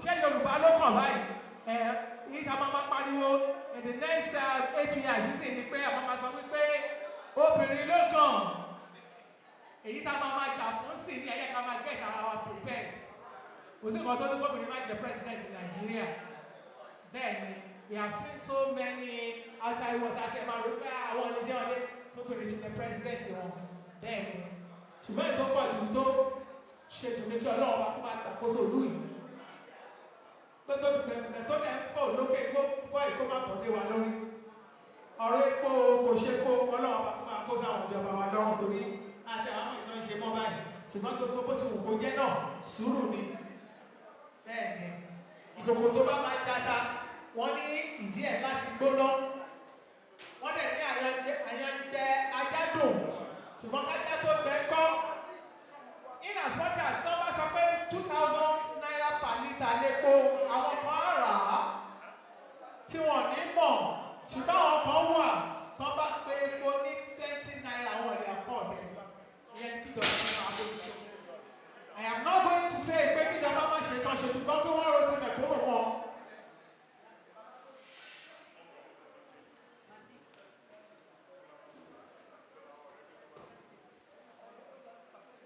ṣé Yorùbá ló kàn báyìí yìí tá a máa pariwo in the next 8 years sísìn ni pé àwọn máa sọ wípé obìnrin ló kàn èyí tá a máa jà fún sí ní ẹ̀yẹ ká máa get ara wa prepared kò sí nǹkan tó ní gómìnà máa jẹ president Nàìjíríà bẹ́ẹ̀ ni we have seen so many outside water àti ẹ̀ máa rò pé àwọn oníṣẹ́ wọlé tó bèrè ti ṣe president wọn bẹ́ẹ̀ ni ṣùgbọ́n ètò pọ̀ jù tó ṣètò ní kí Ọlọ́run bá kó máa gbàkóso ìlú yìí gbogbo ìgbẹ̀gbẹ̀ tó lẹ́ ń fò lókè gbọ́ ìkó máa pọ̀ dé wa lórí ọ̀rọ̀ epo kò ṣe kó Ọlọ́run bá kó máa kó sáwọn ìjọba wa lọ́rùn torí àti àwọn ìtàn ṣe mọ́ báyìí ṣùgbọ́n gbogbo bó ti wù kó jẹ́ náà sùúrù ni bẹ́ẹ̀ ni ìkòkò tó bá máa dáta wọ́n ní ìdí ẹ̀ láti gbóná wọ́n dẹ̀ ní àyànjẹ ajádùn ṣùgbọ́n kájá tó gbẹ kọ́ in as much as tó bá sọ pé 2,000 naira per litre lépo àwọn kan rà á tí wọ́n ní mọ̀ ṣùgbọ́n àwọn kan wà tó bá pé epo ní 20 naira àwọn ọ̀dẹ̀ àfọ̀ọ̀dẹ̀ ìyẹn tí ìjọba ní máa bójú tó. I am not going to say pé kí ìjọba má ṣe tán ṣe ṣùgbọ́n kí wọ́n ro ti mẹ̀kúrò wọn.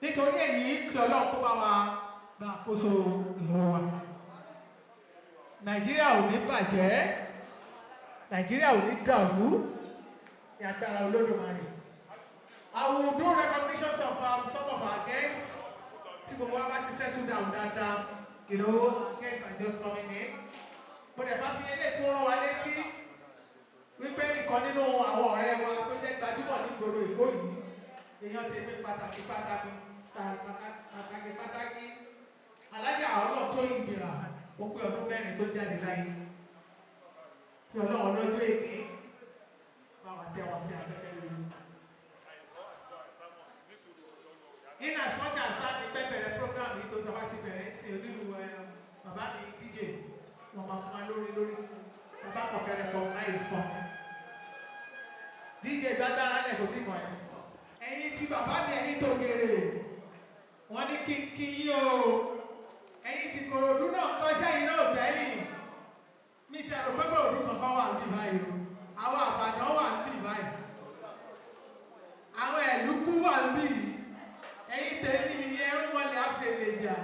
nítorí èyí kí Ọlọ́run kó bá wa gba àkóso ìlú wa Nàìjíríà ò ní bàjẹ́ Nàìjíríà ò ní dàrú ní agbára Olódùmarè. I will do recognitions of some of our guests tí gbogbo wa bá ti settle down dáadáa you know guests are just coming in mo dẹ̀ fà fi eléyìí tí wọ́n rán wa létí wípé ìkan nínú àwọn ọ̀rẹ́ wa tó jẹ́ gbajúmọ̀ ní ìgboro Èkó yìí èèyàn ti gbé pàtàkì alájà ọlọ́ọ̀ tó ìgbìrà ó pé ọdún mẹ́rin tó jáde láyé kí Ọlọ́run lọ́jọ́ èké bá wà tẹ́ wọn sí afẹ́fẹ́ lórí. In as much as that ní pẹ́pẹ́rẹ́ program yìí tó tọ́ba sí bẹ̀rẹ̀ sí onílù bàbá mi DJ wọn máa fún wa lórí bàbá kan fẹ́ recognize kan DJ gbàgbára lẹ̀ kò sí kan ẹ̀ ẹ̀yin tí bàbá mi ẹ̀yin tó gèrè wọ́n ní kí yí o ẹ̀yin tí Kòròdú náà kọ́ṣẹ́ yìí náà bẹ́yìn mi ti àrò pé Kòròdú kankan wà níbí báyìí o àwọn Àbàdàn wà níbí báyìí àwọn Ẹ̀lúkú wà níbí ẹ̀yin tèmi ni ẹrú wọlé àfẹlẹjà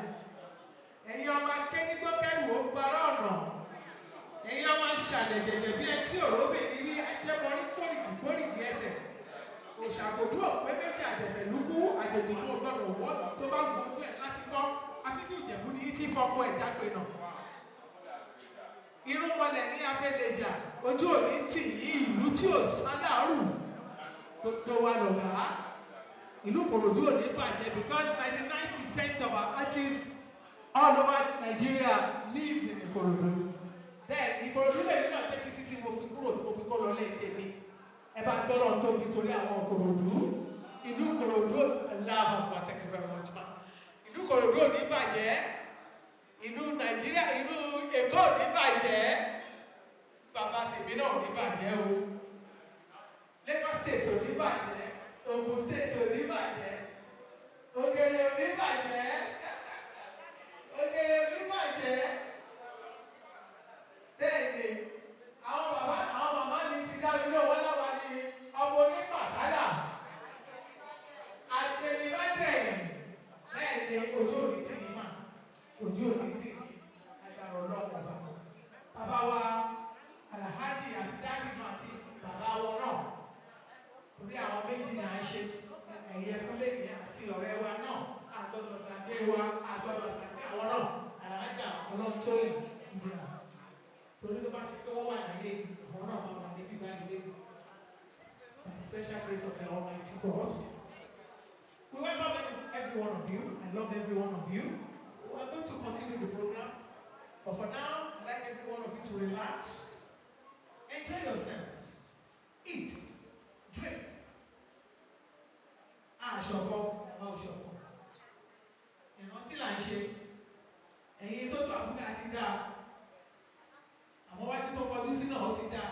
ẹ̀yin ọmọ akénígbókẹ́rù ó gbára ọ̀nà ẹ̀yin ọmọ ṣàlẹ̀ jẹ̀jẹ̀ bí ẹtí òróbìnrin rí ẹjẹ́mọ́rí kórìkì ẹsẹ̀ òṣàkódú òpé méjì àjẹ̀fẹ̀lúkú àjèjì tó gbọ́dọ̀ wọ́ tó bá wù ú ẹ̀ láti fọ́ afíjú Ìjẹ̀bú ní tí fọ́kọ ẹ̀ jágbe náà irú wọlé ní afẹ́lẹ́jà ojú òní tì ní ìlú tí ò sálárù gbogbo wa lọ̀gá ìlú Ìkòròdú ò ní bàjẹ́ because 99% of our artists all over Nigeria lives in Ìkòròdú bẹ́ẹ̀ Ìkòròdú lè ní náà pé títí tí mo fi kúrò tí mo fi kó lọ lẹ́ẹ̀dẹ́ mi ẹ bá gbọ́dọ̀ tóbi torí àwọn Ìkòròdú ìlú Ìkòròdú aláàbò thank you very much ma ìlú Ìkòròdú ò ní bàjẹ́ ìlú Nàìjíríà ìlú Èkó ò ní bàjẹ́ bàbá tèmi náà ò ní bàjẹ́ o Lagos State ò ní bàjẹ́ Ògùn State ò ní bàjẹ́ Ògèrè ò ní bàjẹ́ Ògèrè ò ní bàjẹ́ bẹ́ẹ̀ni àwọn màmá mi ti dá mi lọ́wọ́ láwa ní ọmọ onípàdánà àgbẹ̀nìmọ́dẹ̀ bẹ́ẹ̀ni ojú òní tì ní mà ojú òní tì ní agbára ọlọ́wọ́ bàbá wa Alhaji àti dájú náà àti bàbá wọn náà torí àwọn méjì náà ń ṣe ẹ̀yẹ fúnlẹ̀mí àti ọ̀rẹ́ wa náà àgbọ̀dọ̀ gbàgbé wa àgbọ̀dọ̀ gbàgbé àwọn náà Alhaja ọlọ́tọ́yìn ìgbìmọ̀ torí tó bá ṣe pé wọ́n wà láyé àwọn náà máa wà níbí báyìí lé by the special grace of the Almighty God. We welcome every one of you. I love every one of you. We are going to continue the program, but for now, I'd like every one of you to relax, enjoy yourselves, eat, drink. Ṣọ̀fọ̀ ẹ̀wọ̀n òṣọ̀fọ̀ ìrántí là ń ṣe ẹ̀yin tó tó àbúkà ti dáa àwọn wájú tó kọjú sí náà ó ti dáa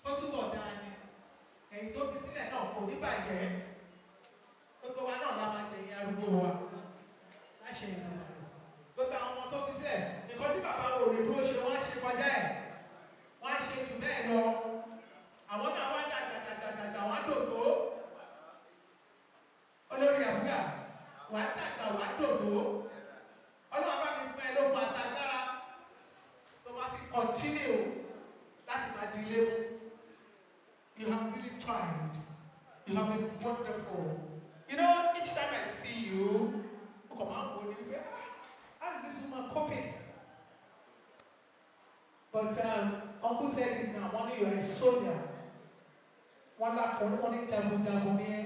ó túbọ̀ dáa ni ẹ̀yin tó fi sílẹ̀ náà kò ní bàjẹ́ gbogbo wa náà la máa jẹ ìyẹn arúgbó wa láṣẹ ìlú gbogbo àwọn ọmọ tó fi sílẹ̀ nǹkan tí bàbá pride. You have a wonderful. You know, each time I see you, come on, how is this woman coping? But Uncle said it now. One of you are a soldier. One like one jagun here.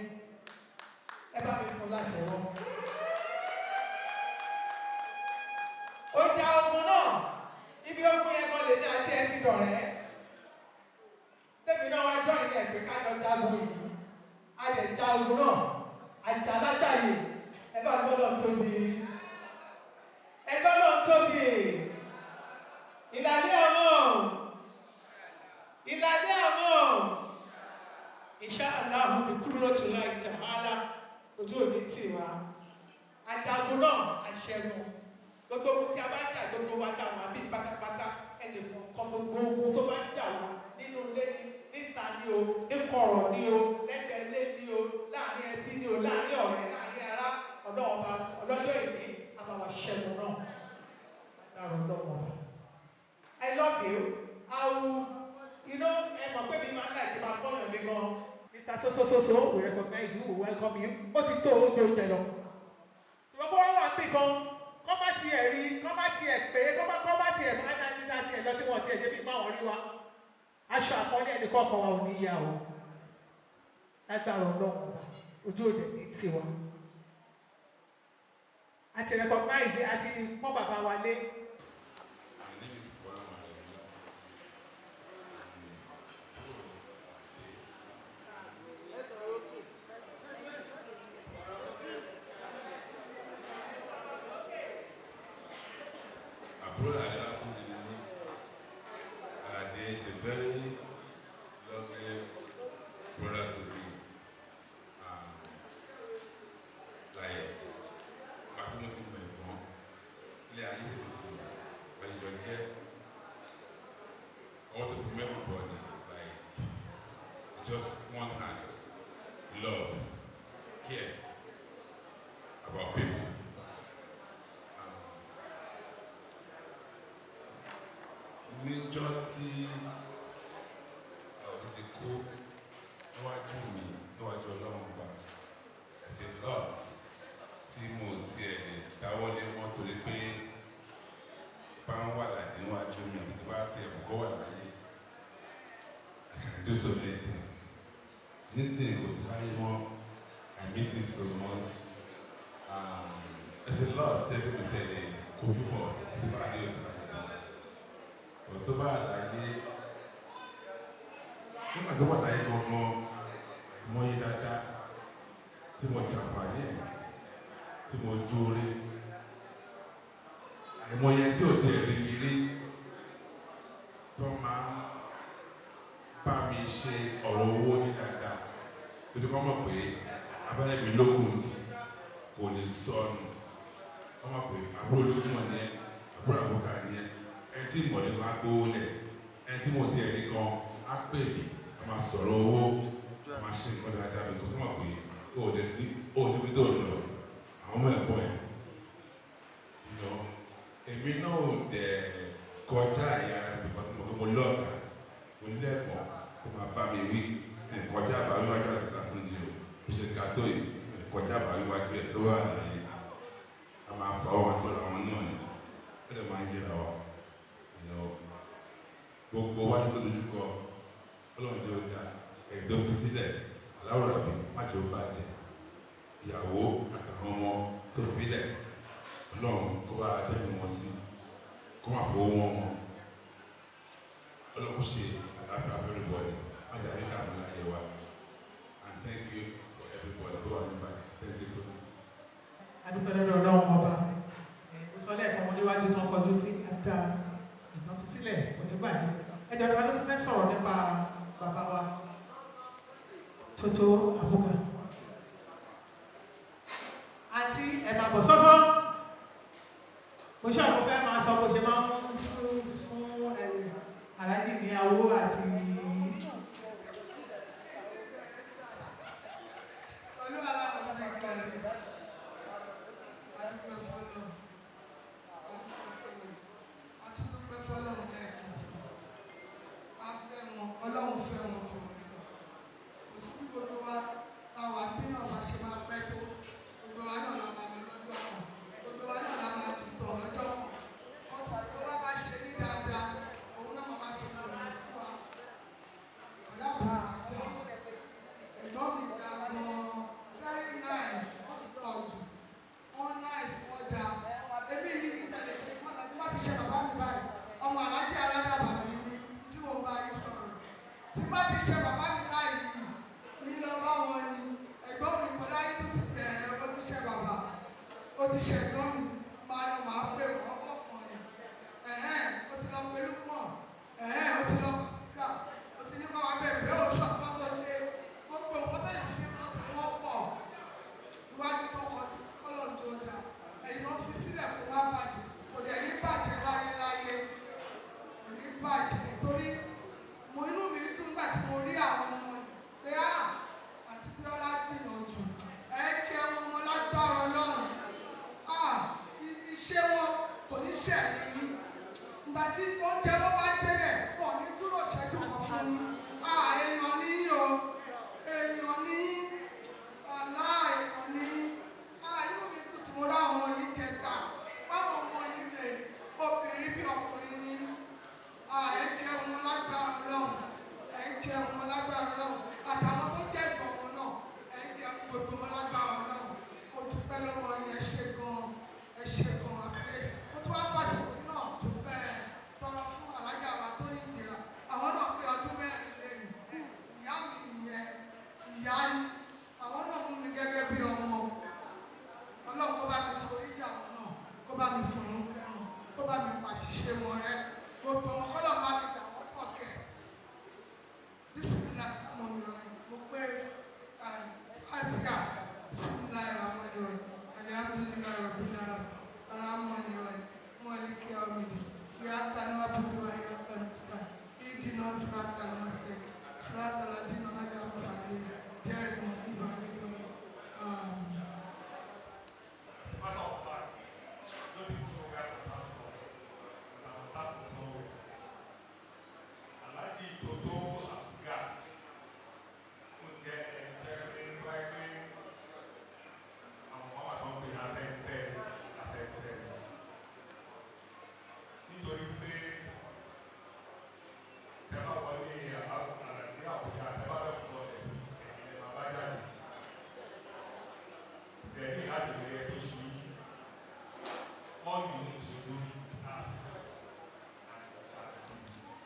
Ever been for that one? Ọjà ogun náà. Ibi ogun yẹn kan lè ní àti ẹtì dọ̀rẹ́. Tẹ́mi náà wá jọ́ ìní ẹ̀pẹ́ kájọ jagun yìí. A lè ja ogun náà. Àjà lájàyè. Ẹ bá gbọ́dọ̀ tóbi. Ẹ gbọ́dọ̀ tóbi. Ìlàlẹ́ àwọn. Ìlàlẹ́ àwọn. Insha Allah bi qudratillahi ta'ala. Ojú òní tì wá. Ajagun náà aṣẹ́gun. Gbogbo ohun tí a bá jà gbogbo wa dà wá bí pátápátá ẹnì kan gbogbo ohun tó bá jà wá nínú ilé ní níta ní o ní kọ̀rọ̀ ní o lẹ́gbẹ̀ẹ́ ilé ní o láàrin ẹbí ní o láàrin ọ̀rẹ́ láàrin ará ọ̀dọ́ ọba ọlọ́jọ́ ìní àbàwà ṣẹ́gun náà. Láàrin ọ̀dọ́ ọba. I love you. You know, ẹ mọ̀ pé mi máa ń láì tó máa gbọ́yàn mi gan. Mr. So, we recognize you, we welcome you. Ó ti tó oúnjẹ oúnjẹ lọ. Ṣùgbọ́n kó wá wà bí gan, kọ́ bá tiẹ̀ rí, kọ́ bá tiẹ̀ pé, kọ́ bá tiẹ̀ máa dá níta tiẹ̀ lọ tí wọ́n tiẹ̀ ṣe bí máa wọ́n rí wa. Aṣọ àpọ́nlé ẹnì kọ̀ọ̀kan wa ò ní yá o. Lágbára Ọlọ́run wa, ojú òde ní tiwa. A ti recognize, a ti pọ́n bàbá wa lé. Is a very lovely brother to me. Like, as much as my mom, I used to but you're dead. All the remember body, like, it's just one hand, love, care about people. Níjọ́ tí ọ̀rọ̀ ti kó níwájú mi níwájú Ọlọ́run gbà ẹ̀sìn lot tí mo tiẹ̀ lè dáwọ́lé mọ́ torí pé tí bá ń wà láì níwájú mi àbí tí bá tiẹ̀ kọ́ wà láyé I can do so many things. Nísìnyí kò sí láyé mọ́ I miss it so much. Ẹ̀sìn lot ṣẹ́fí mi tẹ̀lé kojú bọ̀ tí bá dé òsì láyé. Tó bá láyé nígbà tó wà láyé gbọ̀ngàn àìmọye dáadáa tí mo jàǹfààní ẹ̀ tí mo jóore àìmọye tí ò tiẹ̀ rí mi rí tó máa bá mi ṣe ọ̀rọ̀ owó ní dáadáa tó ti kọ́ mọ̀ pé abẹ́rẹ́ mi lókun kò lè sọnù wọ́n mọ̀ pé àbúrò lókun ọ̀ ní ẹ àbúrò àbúkà ní ẹ. Ẹni tí ìmọ̀lẹ́ kan á gbówó lẹ̀ ẹni tí mo ti ẹ̀rí kan á pè mí a máa sọ̀rọ̀ owó a máa ṣe nǹkan dáadáa bí kò sọ́mọ̀ pé ó níbi tó lọ àwọn ọmọ ẹ̀kọ́ ẹ̀ lọ èmi náà ò dẹ̀ kọjá ìyá rẹ̀ bí pàṣẹ mọ̀ pé mo lọ́ọ̀ta mo lẹ́kọ̀ọ́ tó máa bá mi wí kọjá àbáwí wájú àgbà tó ń di o bí ṣe ga tó yìí kọjá àbáwí wájú ẹ̀ tó wà láyé a máa fọ àwọn àtọ́lá àwọn náà ni ó lè máa ń yẹra wa. Gbogbo wájú tó dojú kọ Ọlọ́run jẹ́ ọjà ẹ̀dọ́ fi sílẹ̀ aláwòrán bí májò bàjẹ́ ìyàwó àtàwọn ọmọ tó filẹ̀ Ọlọ́run kó bá dẹ́nu wọn sí kó má fowó wọn mọ́ Ọlọ́run ṣe àlàáfíà everybody májà ní dààmú láyé wa and thank you for everybody tó wà nígbà thank you so much. Adúpẹ́ lọ́dọ̀ Ọlọ́run ọba ìsọlẹ̀ ẹ̀kọ́ ọmọdéwájú tó ń kọjú sí àdá ìtànfisílẹ̀ onígbàjẹ́ ẹjọ́ tí wọ́n ti fẹ́ sọ̀rọ̀ nípa bàbá wa Tótó Àbúkà àti ẹ̀mà bọ̀ sọ́sọ́ mo ṣe àwọn fẹ́ máa sọ bó ṣe máa ń fún Aláàjì ní owó àti sọlú alákọ̀ọ́kọ́ kẹrin adúgbò fọlọ́ àti dúpẹ́ fọlọ́ lẹ́ẹ̀kan sí a fẹ́ wọn Ọlọ́run fẹ́ wọn jù kò ti ṣẹ̀gbọ́n mi máa lọ máa pè wọ́n ọkùnrin ó ti lọ pẹ̀lú pọ̀ ó ti lọ gà ó ti ní kọ́ wá bẹ̀rẹ̀ bẹ́ẹ̀ ó sọ fún ọtọ ṣe gbogbo nǹkan tẹ̀yàn fi wọ́n ti wọ́n pọ̀ iwájú tó kọ́ kọ́lọ̀ tó dà ẹ̀yìn wọn fi sílẹ̀ kó wá bàjẹ́ kò dẹ̀ ní bàjẹ́ láyéláyé kò ní bàjẹ́ torí mo inú mi dùn nígbà tí mo rí àwọn ọmọ yìí pé àti bí ọlá gbìyànjú ẹ jẹ́ wọn ọmọ lágbára Ọlọ́run iṣẹ́ wọn kò ní ṣẹ̀yìn ìgbà tí oúnjẹ wọn bá délẹ̀ pọ̀ ní dúró ṣẹ́jú kan fún yín èèyàn ní yín o èèyàn ní ọ̀la èèyàn ní inú mi dùn tí mo rá ọmọ yìí kẹta báwọn ọmọ yìí rè obìnrin bí ọkùnrin ní ẹ jẹ́ wọn lágbára Ọlọ́run ẹ jẹ́ wọn lágbára Ọlọ́run àtàwọn tó jẹ́ ìgbọ̀n wọn náà ẹ jẹ́ gbogbo wọn lágbára Ọlọ́run ó dúpẹ́ lọ́wọ́ yẹn ṣe gan-an ẹ ṣe gan àpẹẹrẹ mo tún wá fásitì náà dúpẹ́ tọrọ fún alájà wa tó yìn gbéra àwọn náà pé ọdún mẹ́rin lẹ́yìn ìyá mi nìyẹn ìyá yìí àwọn náà mú mi gẹ́gẹ́ bí ọmọ Ọlọ́run kó bá mi forí jà wọn náà kó bá mi fòrún kẹrùn kó bá mi pàṣìṣe wọn rẹ gbogbo wọn kọ́lọ̀ bá mi dà wọ́n pọ̀ kẹ́ bísímìlà ọmọ mi rẹ mo pé àtìyà bísímìlà ìrànwọ́ ni rẹ alhamdulilayi rabbil alamin arahmani rahim maliki yawmiddin iyyaka na'budu wa iyyaka nasta'in ihdina siratal mustaqim siratal ladzina an'amta alaihim ghayril maghdubi alaihim amin. As a matter of fact, no people know where to start from. I will start from somewhere. Alhaji Toto Abuja ó jẹ́ ẹni tẹ́ pé tó wáyé pé àwọn ọmọ àwọn tó ń pè ní afẹ́fẹ́ nítorí pé tẹ́ bá wọlé ní Àbújá tẹ́ bá bẹ́ẹ̀ pọ̀ ẹ̀yìn ẹ̀ máa bá jáde bẹ́ẹ̀ ní láti rí ẹ tó ṣe yí all you need to do is ask and you shall be given.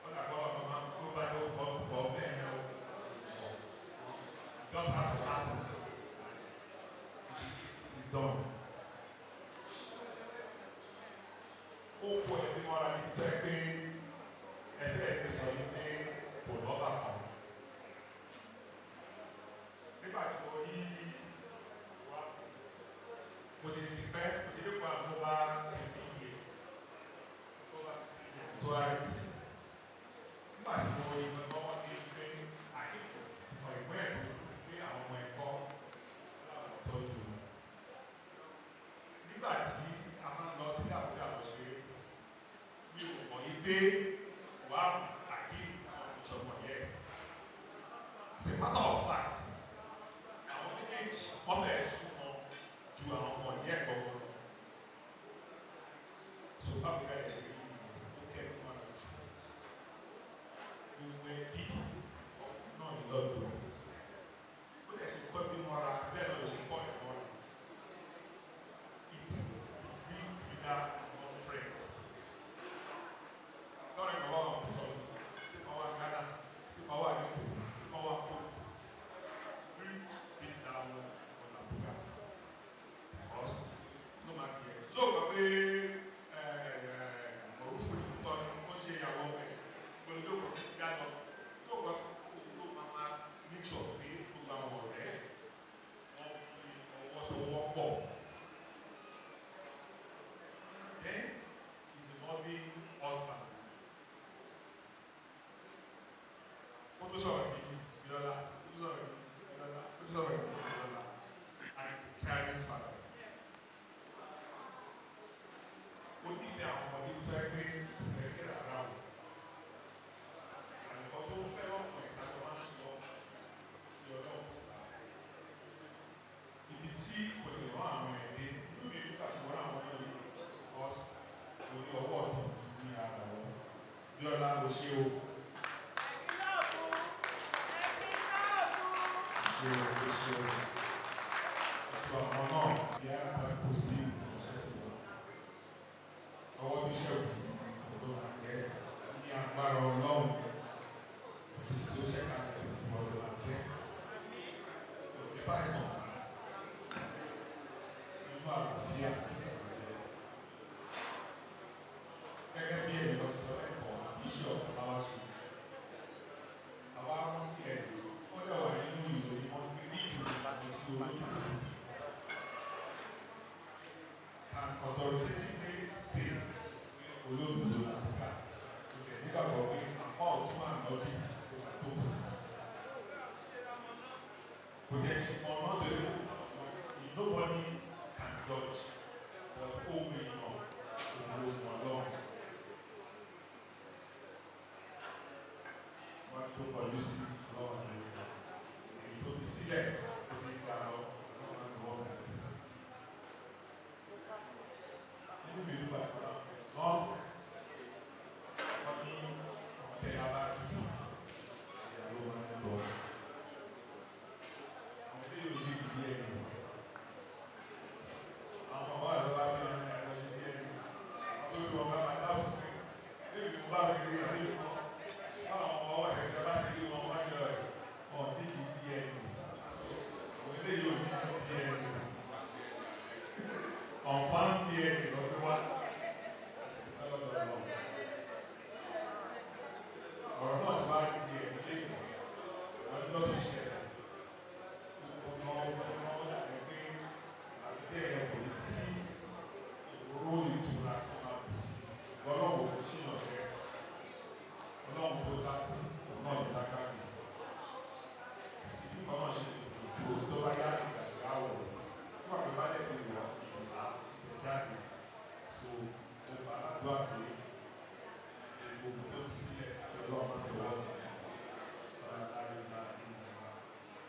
Wọ́n dàgbọ́ ọ̀nà máa ń gbó bá ní ọkọ̀ púpọ̀ bẹ́ẹ̀ ni ó just have to ask and it is done. Ó kó ẹbí mọ́ra níbi tó ẹ pé ẹgbẹ́ ẹgbẹ́ sọ yìí pé kò lọ́ba kan. Nígbà tí mo rí mo ti di pẹ́ mo ti dé pa mo bá 15 years tó a rẹ̀ sí. Nígbà tí mo rí mo lọ́wọ́ ní pé àyíkò ìwé ẹ̀dùn pé àwọn ọmọ ẹ̀kọ́ láwọn tọ́jú. Nígbà tí a máa ń lọ sí Àbújá lọ ṣe mi ò mọ̀ yí pé wà àkí àwọn ìṣọ̀mọ̀ yẹn. As a matter of fact, àwọn méjèèjì wọ́n fẹ́ẹ́ súnmọ́ ju àwọn ọmọ yẹn gbọ́gbọ́ lọ. So báwo ká lè ṣe rí ó kẹ́kọ̀ọ́ máa lọ jù. Gbogbo ẹbí náà ní lọ́dọ̀. Ó lè ṣe kọ́ bí mọ́ra bẹ́ẹ̀ náà lè ṣe kọ́ ẹ̀ mọ́ra. If you live without among friends. Lọ́rọ̀ ìgbà wà wọ́n púpọ̀ tí wọ́n wá Ghana tí wọ́n wá Nípò tí wọ́n wá Kóòtù. Rí bí dáwọn ọ̀nà àbúgbà. Because ló máa gbé ẹ̀. Tó gbà pé òrùfù ní tọ́ ni wọ́n ṣe ìyàwó ọmọ ẹ̀ gbọ́dọ̀ sí Ghana. Tó gbà ló máa make sure pé gbogbo àwọn ọ̀rẹ́ wọ́n fi ọwọ́ so wọ́n pọ̀. Then he's a loving husband. Ó tó sọ̀rọ̀ méjì Bíọ́lá, ó tó sọ̀rọ̀ méjì Bíọ́lá, ó tó sọ̀rọ̀ méjì Bíọ́lá, and a caring father. Ó nífẹ̀ẹ́ àwọn ọmọdé tó ẹgbẹ́ ìfẹ́ kẹ́rẹ́ ara wọn. Àlùkò tó fẹ́ràn ọ̀pọ̀ ìta tó máa ń sọ ní ọlọ́run. Ibi tí kò lè wọ́n àwọn ẹ̀dẹ́, inú mi nígbà tí wọ́n àwọn ọmọ yìí because orí ọwọ́ ọ̀tọ̀ ju ní ara wọn. Bíọ́lá ló ṣe o. Ṣé ọmọ náà bí a kò sí ìṣẹ́ sí wa. Ọwọ́ tó ṣẹ̀kù sí ọ̀dọ́ àjẹ́ ní agbára Ọlọ́run. Òbí tó ṣẹ̀ka ọ̀dọ́ àjẹ́. Ìfà ìsàn. àlàáfíà. Gẹ́gẹ́ bí èmi lọ sọ ẹ̀kọ́ iṣẹ́ ọ̀fun bá wá ṣe. Àwa rántí ẹ̀ ó lè wà nínú ìròyìn wọn ní ìdìbò láti sí olóòtú. Can authoritatively say olóòtú ló là ń ká. Nígbà gbọ́ pé apá ọ̀tún ànábì tó wà tó kù sí. Kò yẹ kí ọ̀nà lè nobody can judge but ohun èèyàn òun Ọlọ́run. Wọ́n tó kọjú sí Ọlọ́run ní èyí tó fi sílẹ̀ tó ti gbà lọ Ọlọ́run ní wọ́n fẹ́ sí. Nínú mi nígbà tó náà wọ́n ní ọ̀tẹ̀ yàrá dùn ìyàwó wọn ń lọ. Àwọn ilé yóò ní ìdí ẹ̀yìn. Àwọn ọmọ àlọ́ bá bí wọn ní àlọ́ sí bí ẹ̀yìn. Àwọn tó bí wọn bá máa dáhùn pé lè fi bá wọn kiri àti ìlú wọn. Báwọn ọmọ wà ní ìjọba sí ilé wọn wájú rẹ̀ wọn ní ìdí ẹ̀yìn. Àwọn ilé yóò ní ìdí ẹ̀yìn. Ọ̀nfà ń di ẹ̀yìn lọ́dún wá. Ọ̀rọ̀ náà ti wá di ẹ̀yìn lẹ́yìn. Wọ́n ní lọ́dún ṣẹlẹ̀. Ìtura tó máa kù sí ọlọ́wọ́ ṣìnà rẹ̀ ọlọ́run tó dákú náà ló dáká mi sí bí kan náà ṣe ètò tó bá yá ìgbàgbọ́ àwọ̀ tí wàá pè bá lẹ̀ ti wọ̀ ìgbà jáde tó ó bá àdúrà pé gbogbo tó fi sílẹ̀ lọ́wọ́ máa fi wọ́n ọ̀rọ̀ láyé bá nínú ìgbà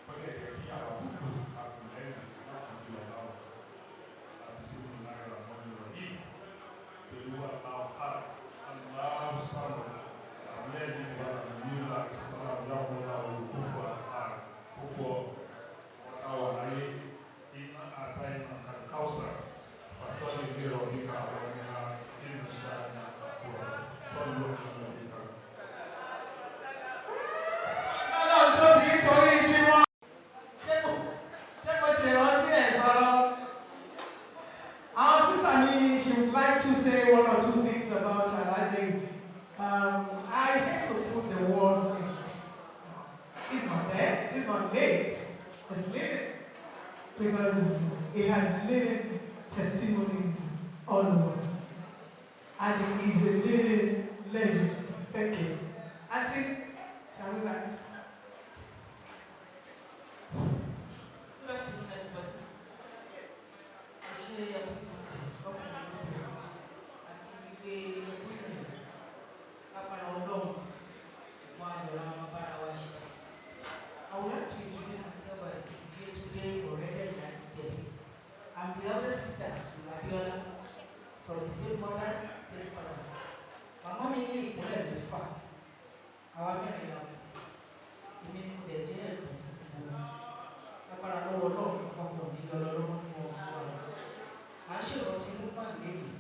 wọ́n lè jẹ́ kí àwọn àbúrò àbùlẹ́yìn láti fi ọ̀la ọ̀ àti sínú náírà wọn lọ yìí. هو الأوحاد الله الصمد الذي ولم يولد ولم يكن له كفوا أحد هو أولي إنا أعطيناك الكوثر فصل لربك وانحر إن شانئك هو صلوا على النبي. Ọlọ́run tóbi torí tí wọ́n ṣé mo ti rántí ẹ̀ sọ̀rọ̀. Our sister me, she would like to say one or two things about Alhaji. I hate to put the word late. It's not dead, it's not late, it's living. Because it has living testimonies all over. And it is a living legend. Thank you. Auntie, shall we rise? Good afternoon, everybody. I share I would like to introduce myself as Mrs. here today, already United. I'm the elder sister to Abiola, from the same mother, same father. My mom is the father. Our married love. You mean the jail of I should not see one lady.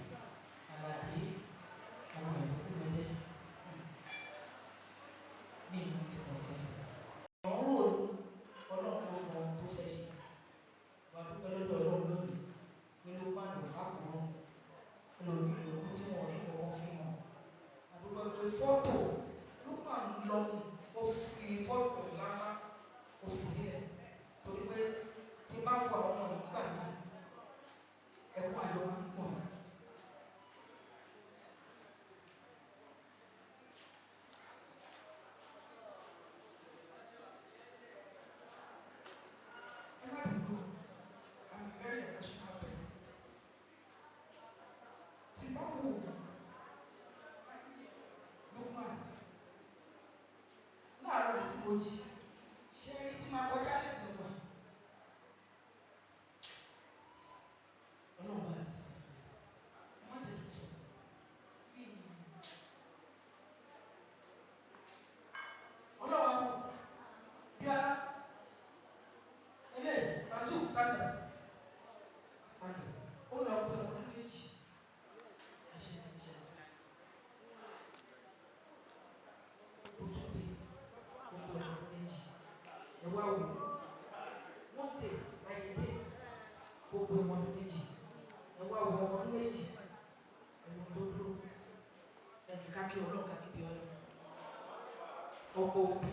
ọ̀pọ̀ òbí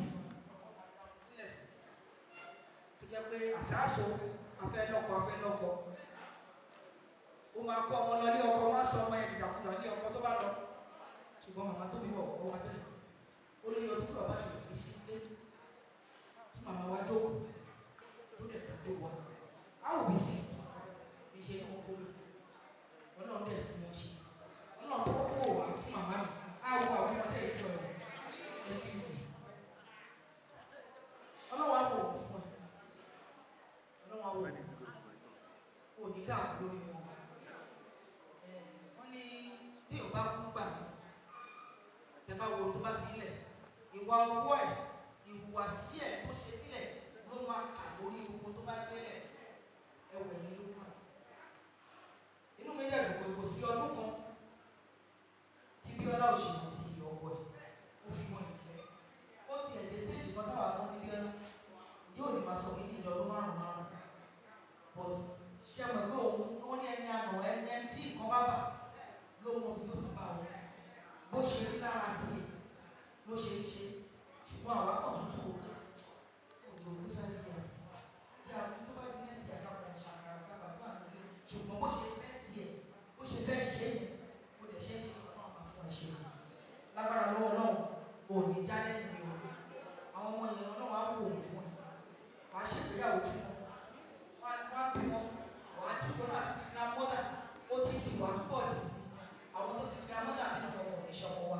sílẹ̀ sí tó jẹ́ pé àṣàṣọ afẹ́ lọ́kọ ó máa kó ọmọ lọ ní ọkọ wọn á sọ ọmọ yẹn dìdàkudà ní ọkọ tó bá lọ ṣùgbọ́n màmá tó bí wọ̀ ọkọ wa bẹ́ẹ̀ ó lóye ọdún tí bàbá mi fi sí ilé tí màmá wa jókòó tó dẹ̀ tọ́jú wa á wò bí sísè bí ṣe kọ́ kó lò ọlọ́run dẹ̀ fún wọn ṣe ọlọ́run tó kó wà fún màmá mi á wọ àwọn ọmọdé ìfún ẹ̀ ẹ̀sìn ìfún ọlọ́run á wò ó fún ẹ ọlọ́run á wò ó ní dáàbò lórí wọn wọ́n ní bí ò bá kú gbà tẹ bá wo tó bá fi lẹ̀ ìwà ọwọ́ ẹ̀ ìhùwàsí ẹ̀ tó ṣe sílẹ̀ ló máa kà lórí gbogbo tó bá gbélẹ̀ ẹwẹ̀ yẹn ló kà inú mi dẹ̀ dùn pé kò sí ọdún kan tí Bíọ́lá òṣèlú ti ọkọ ẹ̀ ó fi wọn ìfẹ́ ó ti ẹ̀ dé stéèjì kan táwa kan ní Bíọ́lá yóò ní máa sọ kí ní ìdọ́dún márùn-ún but ṣe mọ̀ pé òun ó ní ẹni àná ẹni tí nǹkan bá bà ló mọ bí ó ti bá wọn bó ṣe rí lára tí ló ṣe é ṣe ṣùgbọ́n àwa kan tuntun òkè òjò ní 5 years tí a tó bá di next year ká kàn ṣàkàrà gbàgbà nílé ṣùgbọ́n bó ṣe fẹ́ tiẹ̀ bó ṣe fẹ́ ṣe é ó lè ṣe é ṣe kọ́ máa fún ẹ ṣe lágbára lọ́wọ́ náà ò ní jálẹ̀ nìyẹn o àwọn ọmọ yẹn náà wá wò ó fún ẹ wàá ṣègbéyàwó fún wọn wá bí wọn wàá túbọ̀ láti fi ra mọ́lá ó ti di wàá túbọ̀ dì sí àwọn tó ti ra mọ́lá nínú ọmọ ìṣọ̀kan wa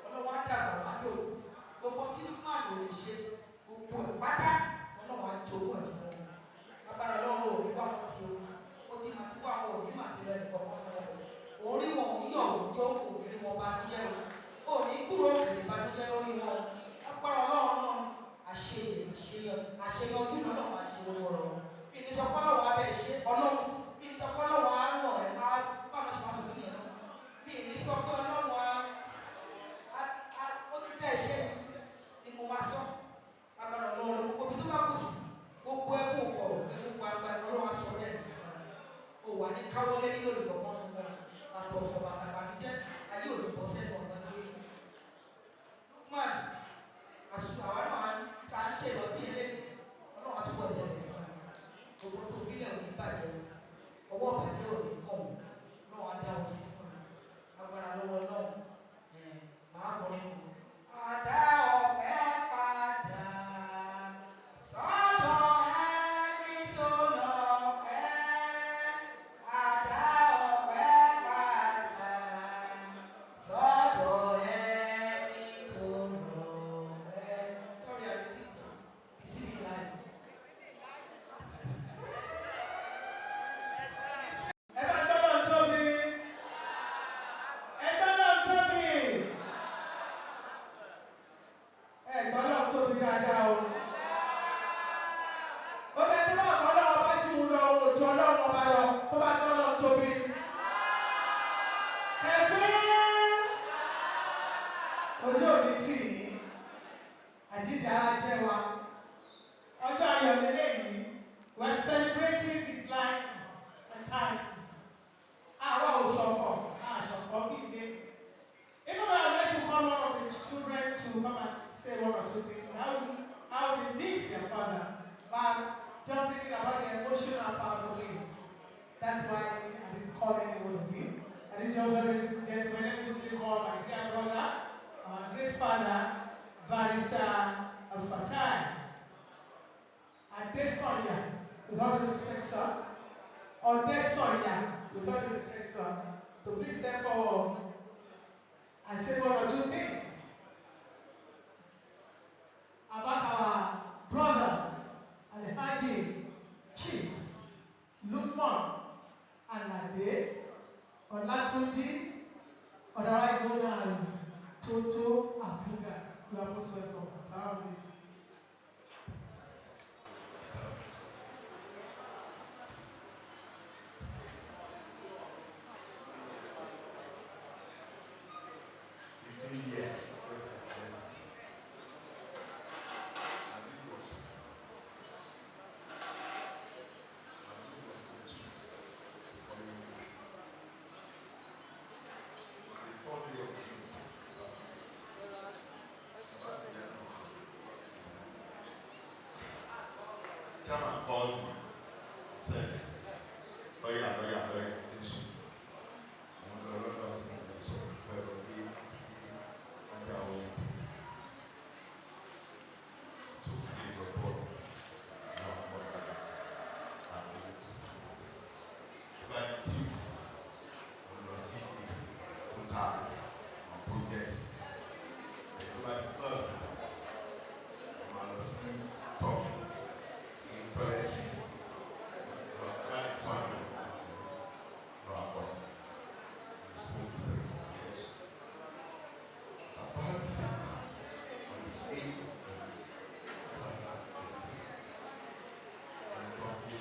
ọlọ́wọ́ á dàgbà wá lò gbogbo tí máa lò lè ṣe gbogbo ìpátá ọlọ́wọ́ á jowó ẹ̀ fún wọn lágbára lọ́wọ́ òní wà wọ́n ti ó ti máa ti wà wọ́n òní máa ti lẹ́nu kọ̀ọ̀kan wọn orí wọn ò yọ̀ òjò òní wọn bá ń jẹ́ o òní kúrò òkèèrè bá ń jẹ́ lórí wọn lágbára lọ́wọ́ náà àṣeyọjú náà lọ́wọ́ àṣeyọrọ̀ bí ní sọpọ́ lọ́wọ́ abẹ́ ṣe ọlọ́run bí ní sọpọ́ lọ́wọ́ á rọ̀ ẹ̀ máa bá wọn ṣe máa sọ fún yẹn bí ní sọpọ́ lọ́wọ́ ó ti bẹ́ẹ̀ ṣe ni mo máa sọ agbára ọlọ́run gbogbo bí tó bá kù sí gbogbo ẹkún kọ̀ọ̀ ẹkún gbangba ọlọ́run aṣọ rẹ̀ ó wà ní káwọ́lé ní lórí kọ̀ọ̀kan ní wọn àtọ̀ ọ̀fọ̀ bàtàbà ní jẹ́ ayé òní bọ́ sẹ́nu ọ̀gbẹ́ lórí Lukman àṣù àwọn náà ta ń ṣe ìrántí ilé ọlọ́run àti wọ́n bẹ̀rẹ̀ fún ẹ gbogbo tó fílẹ̀ òní bàjẹ́ ọwọ́ bàjẹ́ òní kàn náà wá dá wọn sí fún ẹ agbára lọ́wọ́ náà máa kọrin kù. Àdá ọ̀pẹ padà sọ́dọ̀ ẹni tó lọ pẹ́. Àdá ọ̀pẹ padà sọ́dọ̀ ẹni tó lọ pẹ́. Sorry, I didn't listen. It's in line. Ẹgbẹ́ náà tóbi. Ẹgbẹ́ náà tóbi. Ẹgbẹ́ náà tóbi dáadáa o. Ó bẹ tí wọ́n kọ́ lọ́wọ́ bá jù lọ òjò ọlọ́run ọba lọ tó bá tọ́ lọ tóbi. Ẹgbẹ́ ojú òní tì í. Àjíǹde ara jẹ́ wa. Ọjọ́ ayọ̀ lélẹ́yìí. We're celebrating his life and times. Àwa ò ṣọ̀fọ̀, àṣọ̀fọ̀ bí ilé. Even though I like to call one of the children to come and say one or two things, how they miss their father. But just thinking about the emotional part of it. That's why I didn't call any one of you. I didn't just get to call my dear brother, our great father, Barrister Al-Fatah. Adesonya, with all due respect, sir. Adesonya, with all due respect, sir. So please step forward and say one or two things about our brother, Alhaji Chief Lukman Alade Olatunji, otherwise known as Toto Abuga. You are most welcome. Sorry. Yes. called me, said, lawyer, it's soon. I want to know so probably and I always so I did report. But team was seeking full tasks on projects. Everybody first, I was seeing talking in toiletries. Everybody saw me. About the same time, on the 8th of June, 2018, and from the day,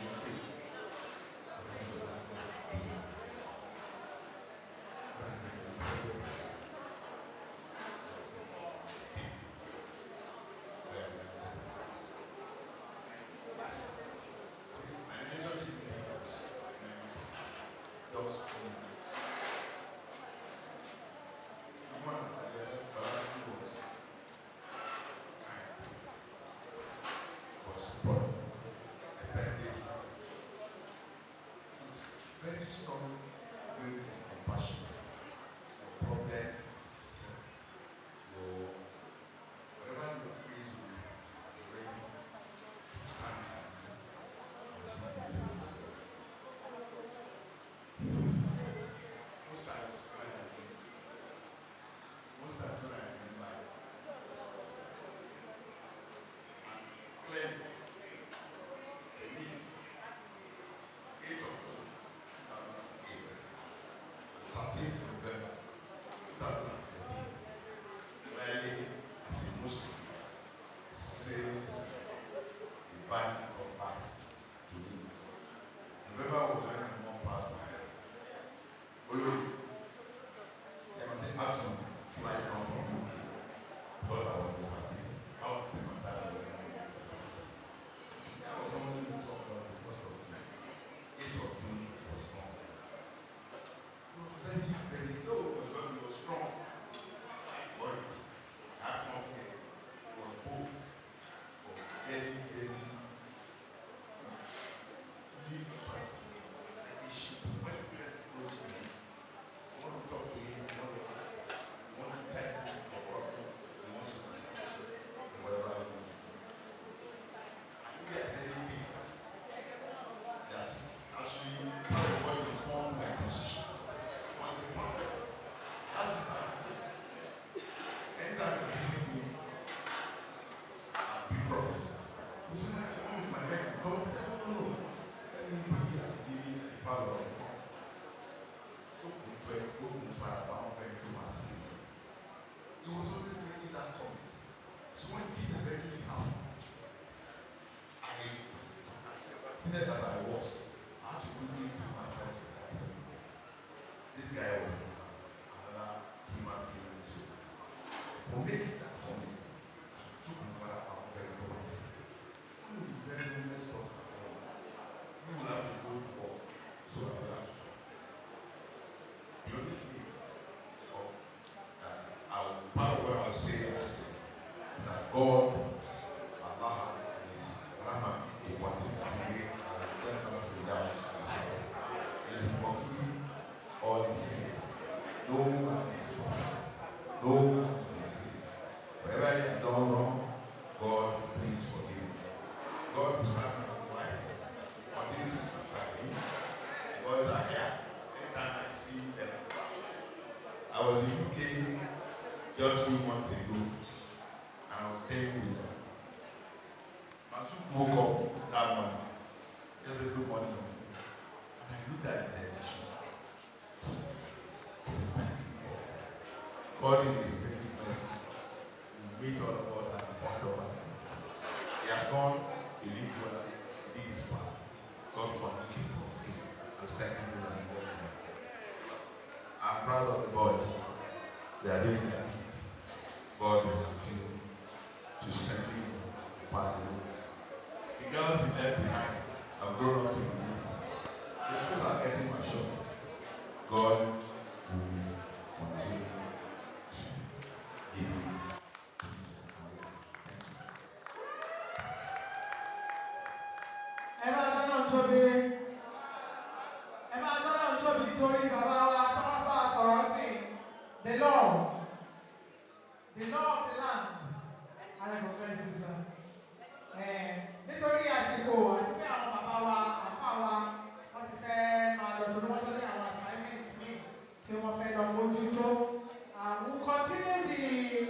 very strong will of compassion. Your problem is your whatever you are faced with, you're ready to stand and see the thing. Most times when I remember and clearly to me 8th of June 2008, 13th November 2014, clearly as a Muslim saved the life of life to me. November was when my mom passed away. There was an afternoon flight down from UK because I was overseas. I was the same time when I was overseas. I was someone who talked on the 1st of June. 8th of June was strong. It was very, very low. It was when we were strong. Worried. Had confidence. It was bold. It was very, very big person. Like a sheep. When you get close to him, you want to talk to him, you want to ask, you want to tell him your problems, you want to assist you in whatever you want to do. And if there's anything that actually part of what you form my position was the point. That's the attitude. Anytime you visit me at Big Rock, you say, I want my bed. Come and say, no. Let me be at the beginning and the power of the phone. So good for about very massive. He was always making that comment. So when this eventually happened, I seated as I was, I had to quickly put myself in that. This guy was another human being too. For making that comment, took me for about very massive. You will be very messed up. You will have to go to work so that you have to talk. The only thing that part of what I'll say today is that God, Allah, is Rahman, who wanted to make and then not without himself. He will forgive all his sins. No man is perfect. No man is a sin. Whatever you have done wrong, God, please forgive me. God will stand by your wife. Continue to stand by him. Because I hear anytime I see them. I was in UK just a few months ago, and I was staying with them. My son woke up that morning, just a good morning, and I looked at the dentition. I said, thank you, God. God in his great mercy will meet all of us at the point of our need. He has gone, he lived well, he did his part. God will continue for him and strengthen him and help him. I'm proud of the boys. They are doing their bit. God will continue to strengthen you part the ways. The girls in there behind have grown up to be ladies. The people are getting mature. God will continue to give you peace and grace. Thank you. tóbi. Ẹ máa gbọ́dọ̀ tóbi torí bàbá wa tó wọ́n bá a sọ̀rọ̀ sí the law of the land. Arẹ́gbọ̀gbẹ́ sísan. Nítorí àsìkò àti pé àwọn bàbá wa àpá wa wọ́n ti fẹ́ máa lọ torí wọ́n tó ní àwọn assignments ní tí wọ́n fẹ́ lọ mójútó. We'll continue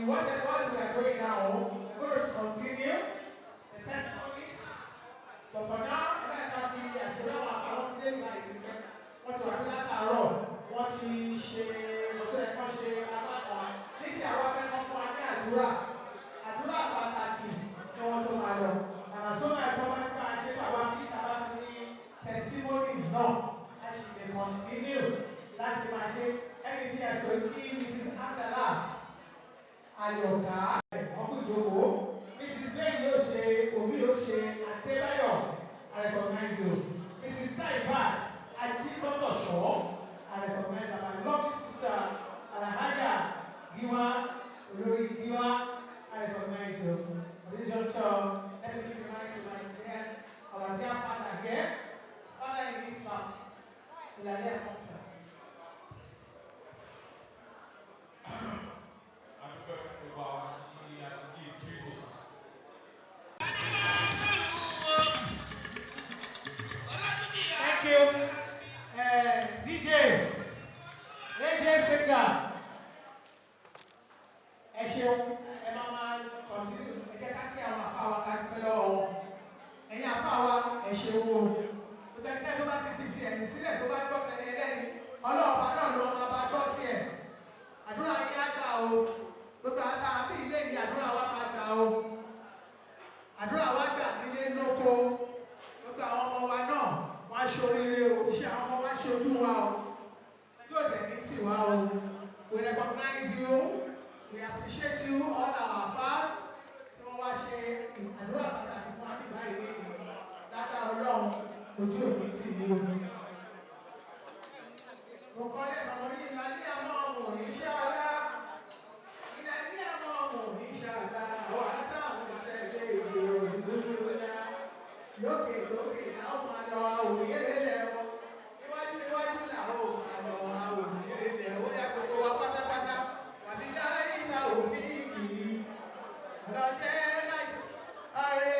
what we are doing now. We're going to continue the testimonies. But for now, let us be as well as our slave guys. What we are doing now, what we share, what we share, this is our àdúrà pàtàkì ní wọ́n tó máa lọ. And as soon as someone start ṣe tàwa bí tàwa tún ní testimonies náà, a ṣì lè continue láti máa ṣe. Ẹni tí a sọ kí Mrs. Andalat Ayọ̀ká ọkùnrin ìjókòó, Mrs. Ben yóò ṣe, Omi yóò ṣe, Adébáyọ̀ I recognize you. Mrs. Taibas Ajígbọ́tọ̀ṣọ́ I recognize her. My lovely sister Alhaja Giwa Olórí Giwa I recognize you. At this juncture, let me give the mic to my dear, our dear father here, father in Islam, Ilalia Komsa. Thank you, DJ Singer. Ẹ ṣeun, ẹ máa continue. Ẹ jẹ́ ká kí àwọn àfáwà ká dúpẹ́ lọ́wọ́ wọn. Ẹ̀yin àfáwà ẹ ṣeun o. Gbogbo ẹgbẹ́ tó bá ti fi sí ẹ̀yìn sílẹ̀ tó bá gbọ́ tẹ̀lé ẹlẹ́ni, ọlọ́ọ̀bá náà ló máa bá gbọ́ tiẹ̀. Àdúrà yín á gbà o. Gbogbo àtà àbí ilé ni àdúrà wa máa gbà o. Àdúrà wa gbà nílé lóko. Gbogbo àwọn ọmọ wa náà wọ́n á ṣoríire o. Iṣẹ́ àwọn ọmọ wa ṣojú wa o. Yóò dẹ̀ ní tiwa o. We recognize you. We appreciate you, all our fathers. Tí wọ́n wá ṣe àdúrà pàtàkì fún àbíbá ìwé ìwé. Lágbára Ọlọ́run, ojú òní tì mí o. Mo kọ́ lé ọmọ ní ìlàlẹ́ àmọ́ ọmọ ìṣẹ́ ọ̀la. Ìlàlẹ́ àmọ́ ọmọ ìṣẹ́ ọ̀la. Àwọn àtàwọn ìṣẹ̀lẹ̀ ìṣòro ìdúró ńlá. Lókè lókè làwọn máa lọ òwúyẹ́rẹ́ lẹ́wọ̀. Iwájú iwájú làwọn máa lọ òwúyẹ́rẹ́ lẹ́wọ̀. Ó yà gbogbo wa pátápátá. Wàbí láyé ìlà òfin ìkìlì. Ọ̀rọ̀ jẹ́ láyé. Ọ̀rẹ́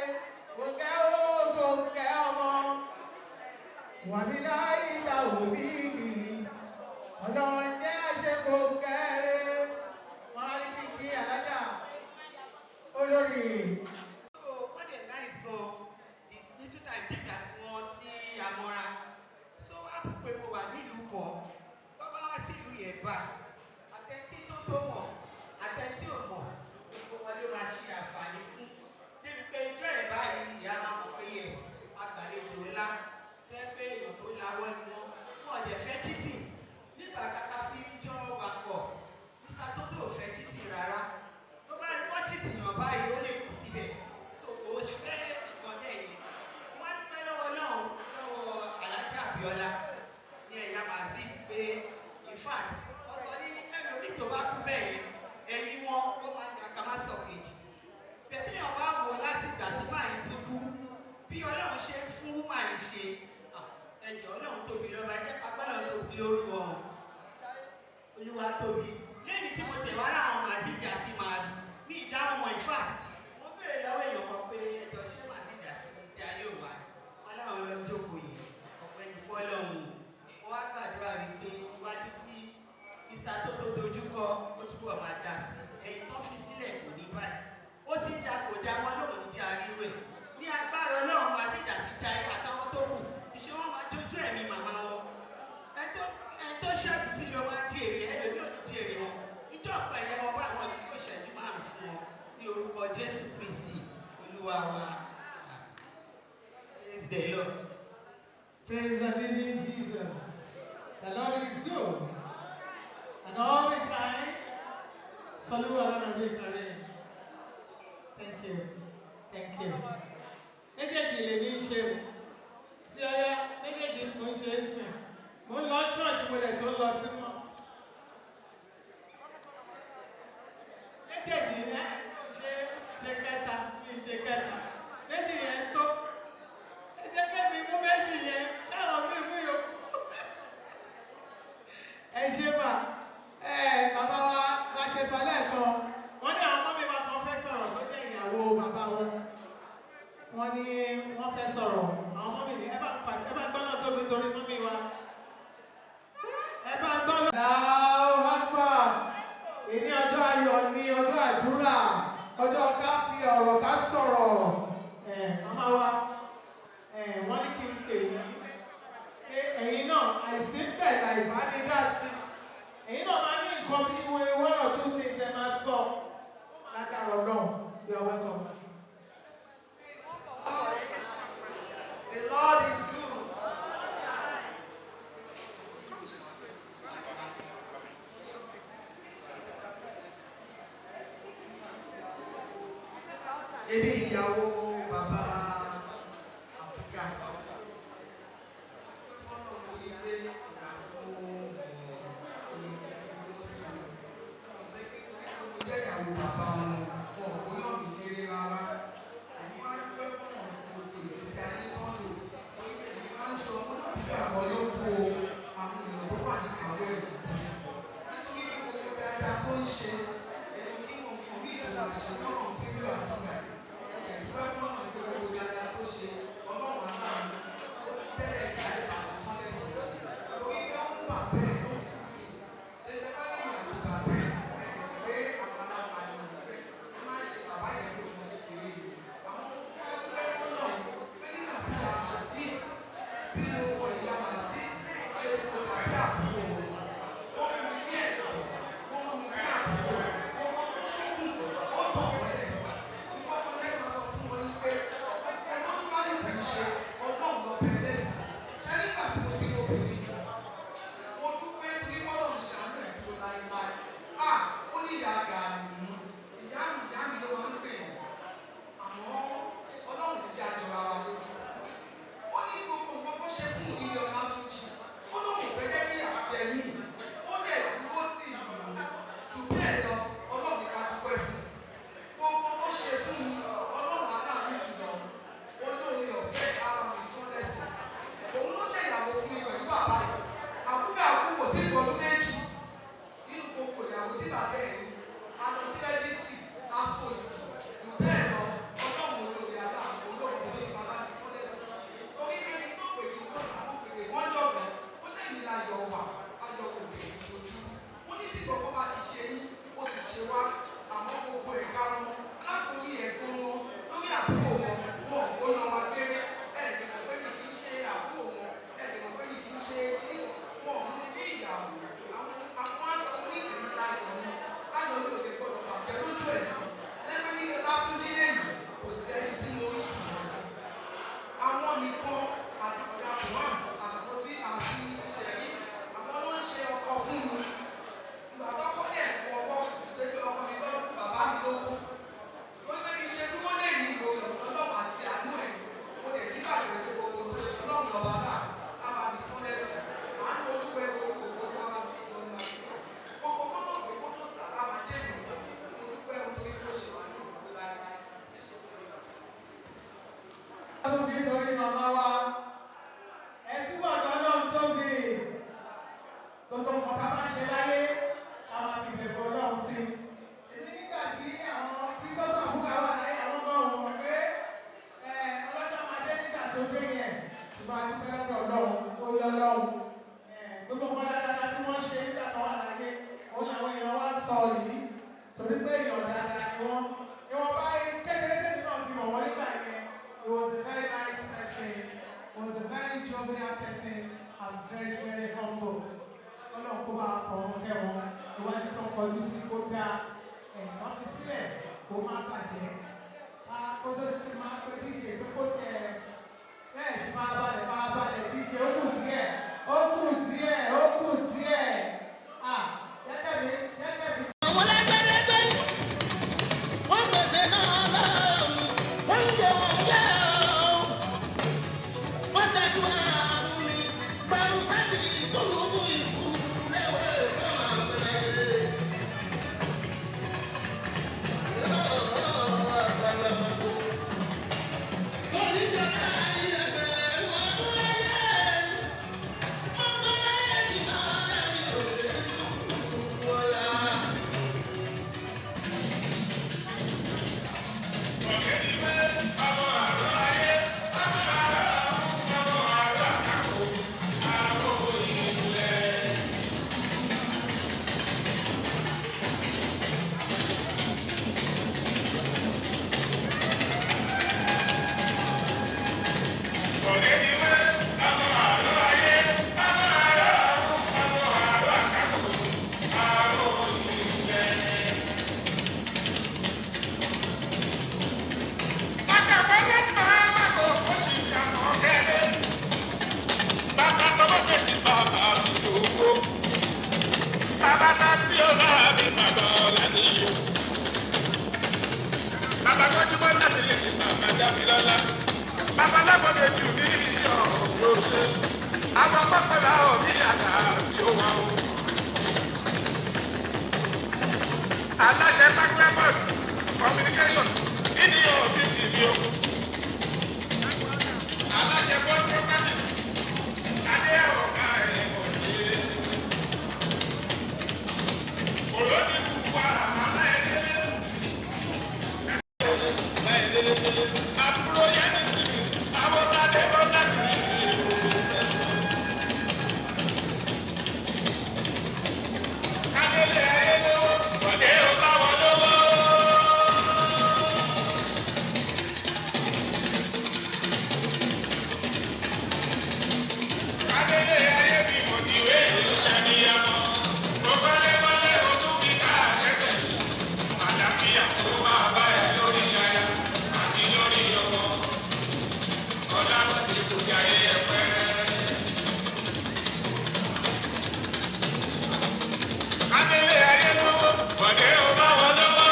gòkè ó gòkè ọmọ. Wàbí láyé ìlà òfin ìkìlì. Ọ̀rọ̀ jẹ́ àṣẹ gòkè rẹ̀. Wọ́n á rí kíkí alájà olórí. Wọ́n dẹ̀ náìsì gan ní two times dígbà tí wọ́n ti àmọ́ra. So wá pé mo wà nílùú kan, wọ́n bá wá sí ìlú yẹn bá. Àtẹ̀tí tó mọ̀, àtẹ̀tí ò mọ̀, gbogbo wọn ló máa ṣe àǹfààní fún. Débi pé ijó ẹ̀ báyìí ìyá máa mọ̀ pé yẹ àgbàlejò ńlá, bẹ́ẹ̀ pé èèyàn tó lawọ́ ni wọ́n. Wọ́n dẹ̀ fẹ́ títì. Nígbà kàkà fi jọ wakọ̀, Mr. Tótó ò fẹ́ títì rárá. Tó bá rí wọ́n títì yàn báyìí, ó lè kù síbẹ̀. So kò fẹ́ ìkànnì ẹ̀yìn. Wọ́n dúpẹ́ lọ́wọ́ náà lọ́wọ́ Alájà Abíọ́lá ní ẹ̀yà Màzí pé in fact ọ̀tọ̀ ní ẹlòmíì tó bá kú bẹ́ẹ̀ yẹn ẹ̀yìn wọn ó máa ń yàgà má sọ kejì. Bẹ̀tẹ̀yàn bá wò láti ìgbà tí màáyì ti kú bí Ọlọ́run ṣe fún màáyì ṣe ẹ̀jẹ̀ Ọlọ́run tóbi lọ́ba ẹ̀jẹ̀ agbára tóbi lórúkọ Olúwa tóbi. Lẹ́yìn tí mo tẹ̀ wá láwọn Màzídì àti Màzí ní ìdáhùn wọn in fact mo béèrè lọ́wọ́ èèyàn kan pé ẹjọ́ ṣé Màzídì àti ìjà yóò wá wọn láwọn ọlọ́jọ́kọ̀ yìí ọ̀pẹ̀ni fọ́lọ́hún wọ́n wá gbàdúrà wípé iwájú tí Mr. Tótó dojúkọ ó túbọ̀ máa dà sí ẹ̀yìn tó fi sílẹ̀ kò ní báyìí ó ti ń da kò dá wọn lóhùn ní jẹ́ àríwẹ̀ ní agbára Ọlọ́run Màzídì àti ìjà yìí àtàwọn tó kù ìṣe wọn máa jójú ẹ̀mí màmá wọn ẹ tó ṣẹ́gun tí ló máa di èrè ẹlòmí ò ní di èrè wọn ìjọ ọ̀pọ̀ ẹ̀yẹ wọn bá wọn kó ṣẹ́jú márùn fún wọn ní orúkọ Jésù Kristi Olúwa wa. Praise the Lord. Praise the living Jesus. The Lord is good. And all the time, salute Allah and Kareem. Thank you. Thank you. Méjèèjì lè ní ṣe o. Tí ọyá méjèèjì mo ń ṣe é sìn. Mo ń lọ church mo lè tó lọ sí mọ́. Méjèèjì ṣe kẹta ní ṣe kẹta. èmi ìyàwó bàbá Àfíríkà. Fọ́nà mo rí pé ìgbà tí mo èyí tí mo lọ sí mi. Mo ṣe pé mo jẹ́ ìyàwó bàbá wọn, wọn ò bóyá mi kéré rárá. Àwọn máa ń dúpẹ́ fọ́nà gbogbo ìgbésí ayé tó ń lò. Torí pé èmi máa ń sọ fún àbúrò àwọn olóko àwọn èèyàn tó wà ní ìkàwé rẹ̀. Nítorí pé gbogbo dáadáa tó ń ṣe, èyí kí wọn kò ní ìlú àṣẹ náà fi ń gbà kúrẹ̀. Ìdúpẹ́ fún ọ̀nà ìgbé gbogbo dáadáa tó ṣe, ọlọ́run aláàánú, ó ti tẹ́lẹ̀ ìdájọ́ àti sọ́lẹ̀sì. Orí pé ó ń bà bẹ́ẹ̀ ló kù jù. Ẹgbẹ́ bá lẹ́yìn àti bà bẹ́ẹ̀, pé àgbàlagbà ni mo fẹ́. Ó máa ń ṣe bàbá yẹn ló mọ kékeré yìí. Àwọn ohun tí wọ́n dúpẹ́ fún náà, pé nígbà tí ìyá Mazid, tí mo wọ ìyá Mazid, ṣe kò dàbí àbúrò wọn. Wọ́n mú mi ní ẹ̀kọ́, wọ́n mú mi ní àbúrò, wọ́n mọ tó ṣókùn, ó tọ̀ wọ́n lẹ́sìn. Acabando bàbá Dámilọ́lá. Bàbá Lábọ̀dé jù ní ìyọ̀ yóò ṣe. Àwọn pápẹ́lá òbí àgbà yóò wá o. Aláṣẹ Macleod Communications nínú ọtí tìbí o. Aláṣẹ Bond Properties Adé ọ̀gá ẹ̀kọ́ ní. Olódì kú wá aláìlélẹ́. Àbúrò yẹn ní sinmi, àwọn tàdé bọ́lá kì í ẹ̀sìn. Kádélé ayé lówó, bọ̀dé ó bá wọn lówó. Kádélé ayé bí mo ní ìwé ìlú ṣàníyàmọ́. Mo kọ́lé mọ́lé o tún fi ká àṣẹ́sẹ̀. Àlàáfíà tó máa bá ẹ lórí aya àti lórí ọmọ. Ọlábọ̀dé kò jayé ẹ̀pẹ́. Kádélé ayé lówó, bọ̀dé ó bá wọn lówó.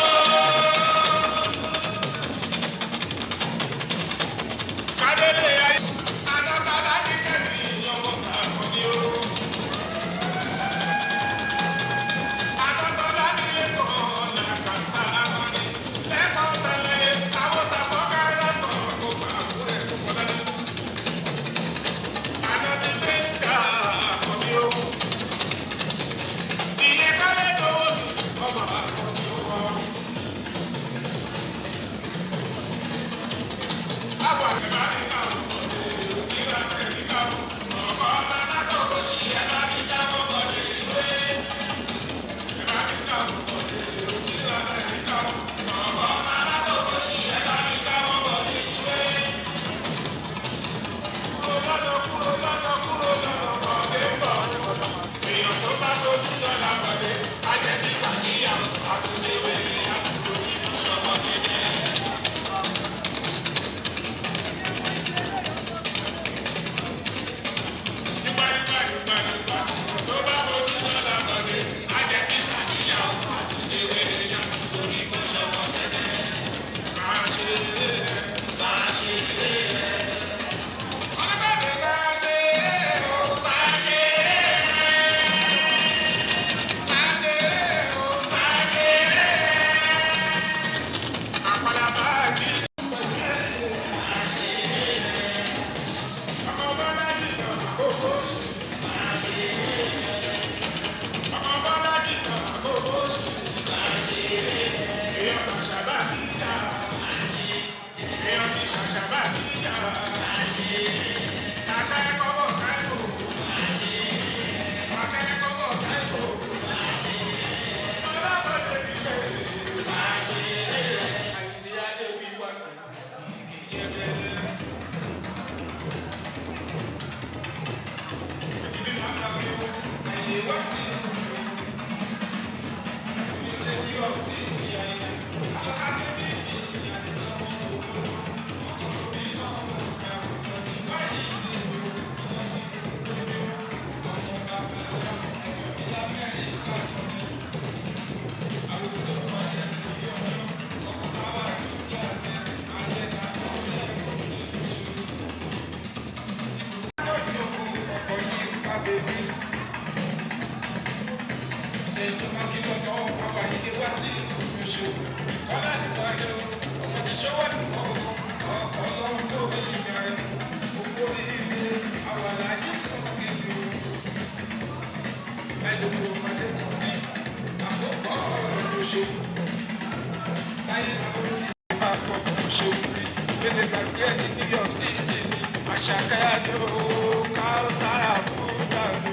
Kádélé ayé anátàlá ní kẹ́mi ìyọ̀wọ̀ kàkọ́ ní o. Anátàlá ní lẹ́kọ̀ọ́ làkàtà akọni. Lẹ́kọ̀ọ́ tẹ̀lé àwọn tàbọ̀ kárẹ́tọ̀ kó máa fún ẹ̀ kó kọ́lá. Àná ti gbé ká akọni o. Ìyẹn kálẹ̀ tó wò ní ọmọ akọni o wọ. Àwọn àgbẹ̀ ní ká ọmọdé tí ra ẹ̀rí ká mọ̀. Ọ̀pọ̀ ọba lákòókò sí ẹ̀ bá mi dá ọmọdé ìwé. Ẹ̀ bá mi dá ọmọdé tí ra ẹ̀rí ká mọ̀. Ọ̀pọ̀ ọba lákòókò sí ẹ̀ bá mi dá ọmọdé ìwé. Kúrò lọ́dọ̀ bọ̀dé ń bọ̀. Èèyàn tó bá tójú lọ́la bọ̀dé, á jẹ́ kí sàníyàn àtúndéwé àtúndó nínú sọ́mọ dédé. Nígbà tó bá tójú lọ́la bọ̀dé, á jẹ́ kí sàníyàn àtúndéwé àtúndó nínú sọ́mọ dédé. Máa ṣe eré rẹ̀, máa ṣe eré rẹ̀. Ọlọ́gbàdé máa ṣe eré o, máa ṣe eré rẹ̀. Máa ṣe eré o, máa ṣe eré rẹ̀. Àpàlà báàgì. Máa ṣe eré rẹ̀. Ọmọ bọ́lá jìnnà àkókò ṣe. Máa ṣe eré rẹ̀. Ọmọ bọ́lá jìnnà àkókò ṣe. Máa ṣe eré rẹ̀. Èèyàn kan ṣàbá ti yá. Máa ṣe eré rẹ̀. Èèyàn ti ṣàṣàbá ti yá. Máa ṣe eré rẹ̀. Àṣà ẹ̀kọ́ bọ̀ táìpò. Máa ṣe eré rẹ̀. Àṣà ẹ̀kọ́ bọ̀ táìpò. Máa ṣe eré rẹ̀. Ọlọ́bọ̀dé nílé. Máa ṣe eré rẹ̀. Àyìnlé adé wí wá sí ìyẹn bẹ́ẹ̀. Ètí bí màá lọ rí o, àyè wá sí ìlú. Àsìkò ilé ní ọ̀sìn ìdí ayẹyẹ. Àwọn akéde ní ìyá ìsanwó owó. Ọkọ̀ òbí náà wọ́n ti máa wọ̀ lọ ní wáyé ìlú. Ọmọ bàbá ọ̀la ìlú Amẹ́ríkà kan ní. Àwọn olùdó máa yẹ kí ọ̀yọ́. Ọkọ̀ bàbá ìlú Amẹ́ríkà ayé ká ọ̀sẹ̀ ìlú ṣoṣo. Lọ́jọ́ òkú ọkọ̀ yìí ká bèbí. Ẹ̀yin máa kí lọ́tọ̀ ọ̀pá yìí wá sí ìlú Kọ́lá nípa ayé o, ọmọ ti ṣọwọ́ nìkan ọkọ̀ ọlọ́run tó rí ìgbà rẹ̀. Gbogbo ilé àwọn aláàjì sọ̀rọ̀ nínú. Ẹlòmíràn ọmọdé kan ní àkókò ọ̀rọ̀ lóṣù. Táyé làwọn ti bá àkọ́kọ́ ṣe òkúri. Gbélé gbàgbé ẹni New York City ní àṣàkáyà ní o, ká ó sára fún dànù.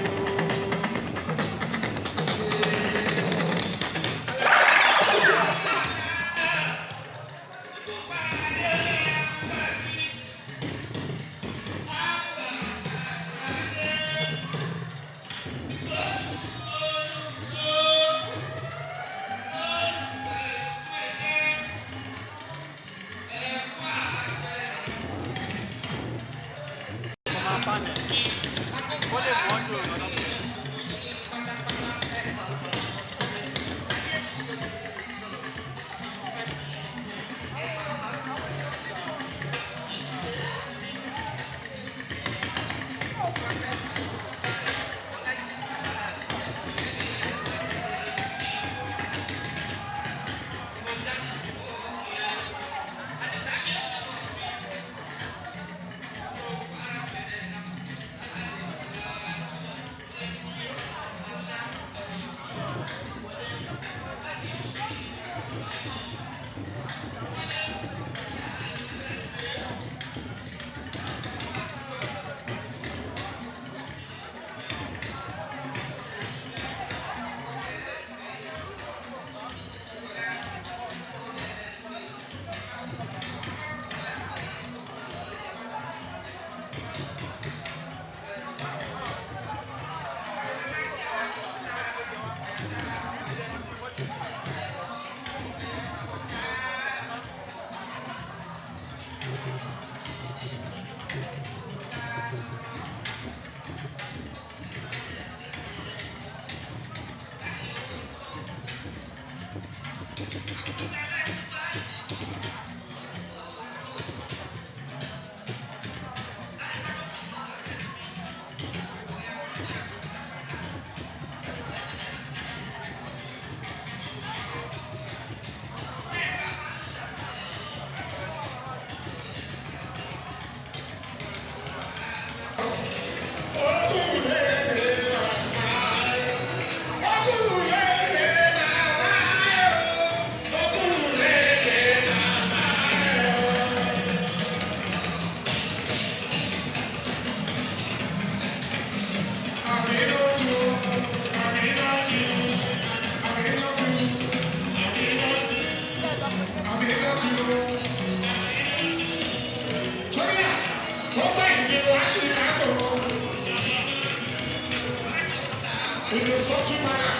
ìlú sọ́tún padà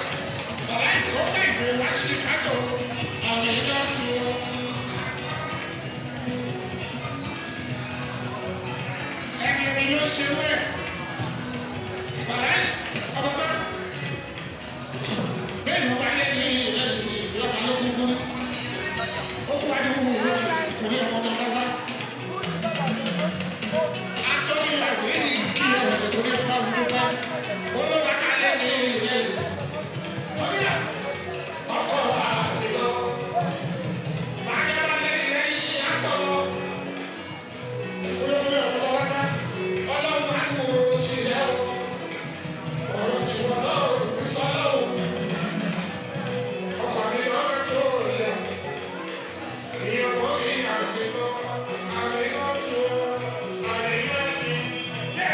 ọ̀la ìkọ́kọ́ ìgbé wá sí kájọ àwọn èèyàn tó ẹni omi ló ṣe wẹ̀ ọ̀la ọ̀bọ̀sán bẹ́ẹ̀ ni wọ́n bá yẹ ní ìlú ọ̀la ló kúkú ó kú wájú kúkú ìlú ìkùnlé ọmọ tó lọ́sà àtọ́jú ìyàwó yìí kí ẹ̀rọ ìkùnlé ọmọ tó lọ́sà olóba kalẹ̀ ní ilé ọ̀díyà ọkọ̀ wa nìyọ bàjẹ́ balẹ̀ ilé yìí àpọ̀ olóbi ọ̀pọ̀ wáṣá ọlọ́run àgbo ṣìlẹ̀ o ọ̀rọ̀ ṣùgbọ́n náà ò sọ́lọ́ o ọkọ̀ mi máa ń tó ilẹ̀ ìyàwó mi àgbẹ̀ tó àgbẹ̀ tó tó àgbẹ̀ tó tó yẹ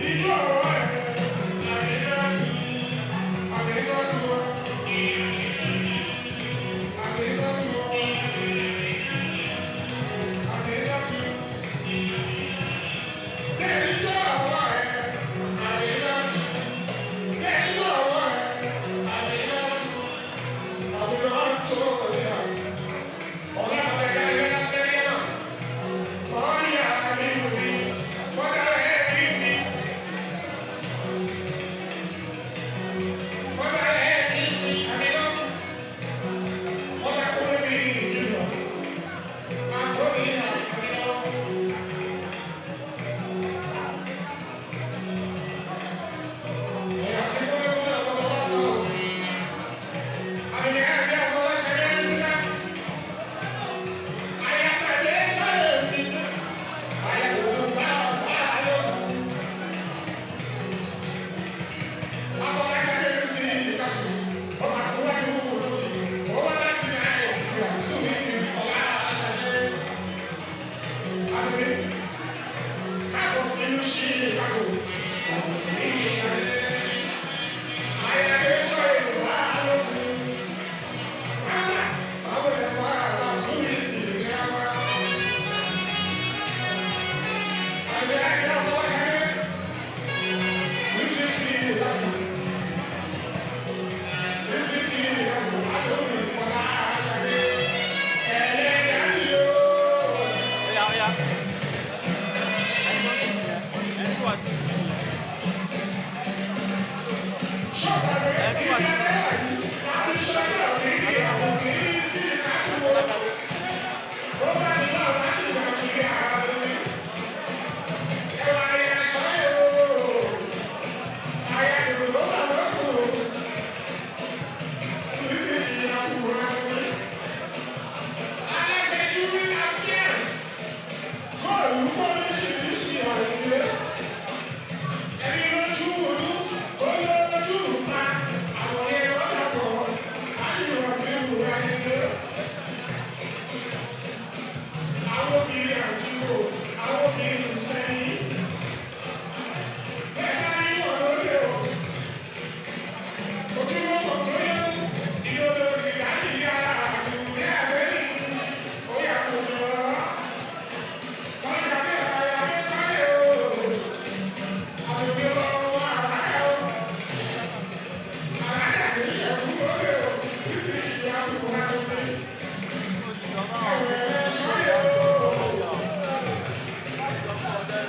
kí tó ọ̀rọ̀ ẹ̀.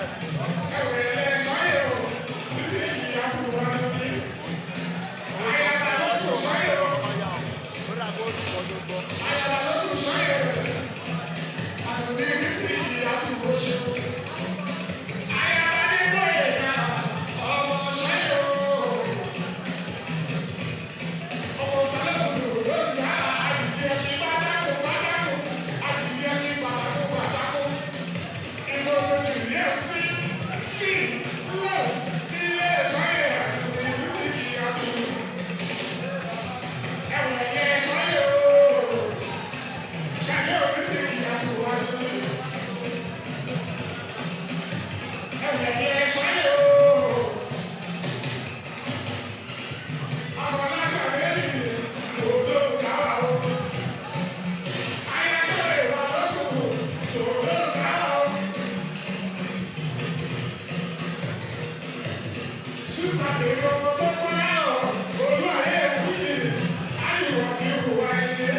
wáyé.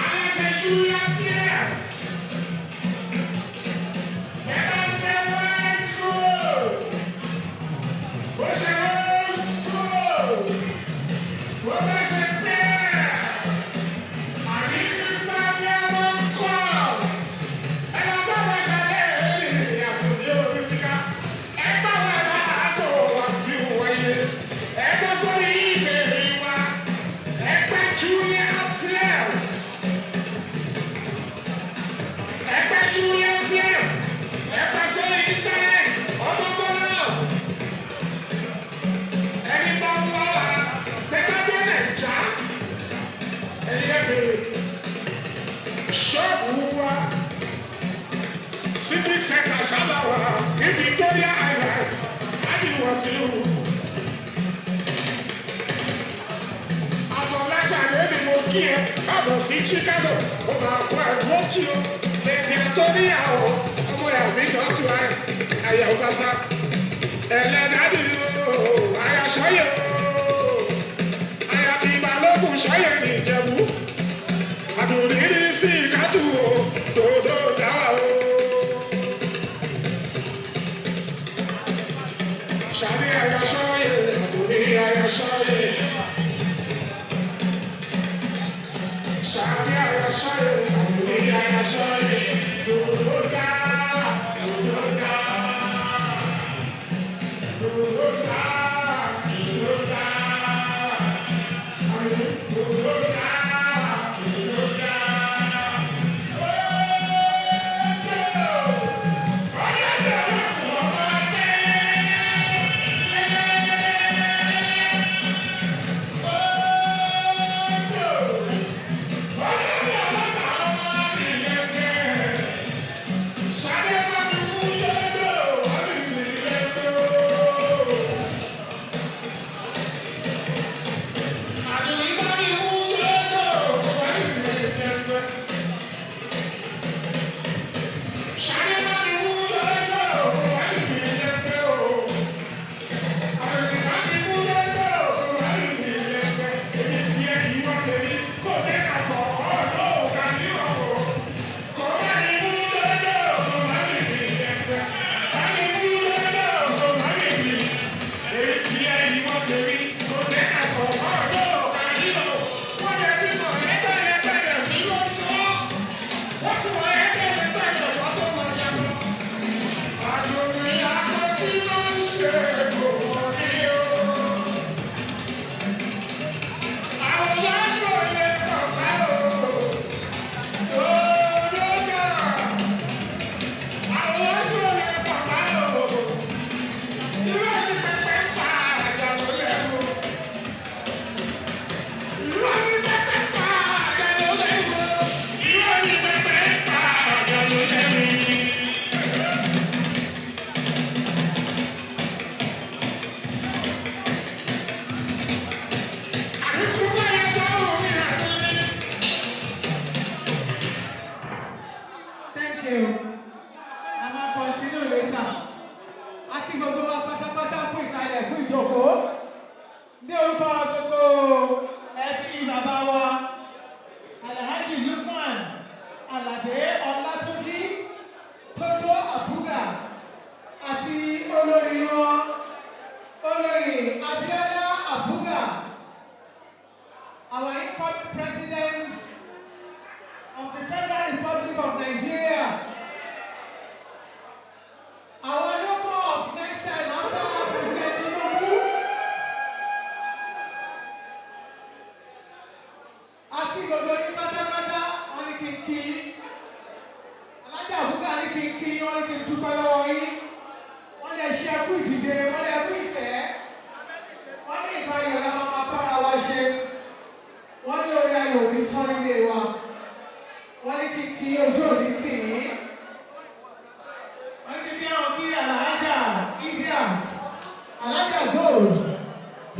Aláṣẹ Julia Fierce. Ẹ̀rọ fẹ́ white school. Bó ṣe rose school. Bó bá ṣe prayer. Àní Christian Diamond Court. Ẹ̀rọ tó bá ṣàlẹ̀ èyí àkùnrin orí síká. Ẹgbẹ́ wa láàtò wá sí wáyé. Ẹgbẹ́ sórí ìbéèrè wa. Ẹgbẹ́ Julia Fierce. Ẹgbẹ́ Julia Fierce. Ẹgbẹ́ sórí internet. Ọmọgbọ́nà. Ẹni bá ń lọ wa. Tẹ́gbẹ́ dé Nàìjà. Ẹni ẹ bèrè. Ṣọ́ọ̀bù wa. Civic Center Ṣáláwá ní Victoria Island. Adìwọ̀sílù. Àfọláṣadé ni mo kí ẹ káàbọ̀ sí Chicago. Ó máa kó ẹ̀dùn tí o. Lèdí àtọ́níyàwó ọmọ ìyàwó mi náà tún àyàwó bàṣà. Ẹlẹ́dàdì o, àyà sọ́yẹ̀ o. Àyà ti Balógun sọ́yẹ̀ ní Ìjẹ̀bú. Àdùnrírí sí ìkátù o, dòdò dáwà o. Ṣadé àyà sọ́yẹ̀, àdùnrírí àyà sọ́yẹ̀. Ṣadé àyà sọ́yẹ̀, àdùnrírí àyà sọ́yẹ̀. Dòdò dáwà, dòdò dáwà. Dòdò dáwà, dòdò dáwà. Dòdò dáwà, dòdò dáwà.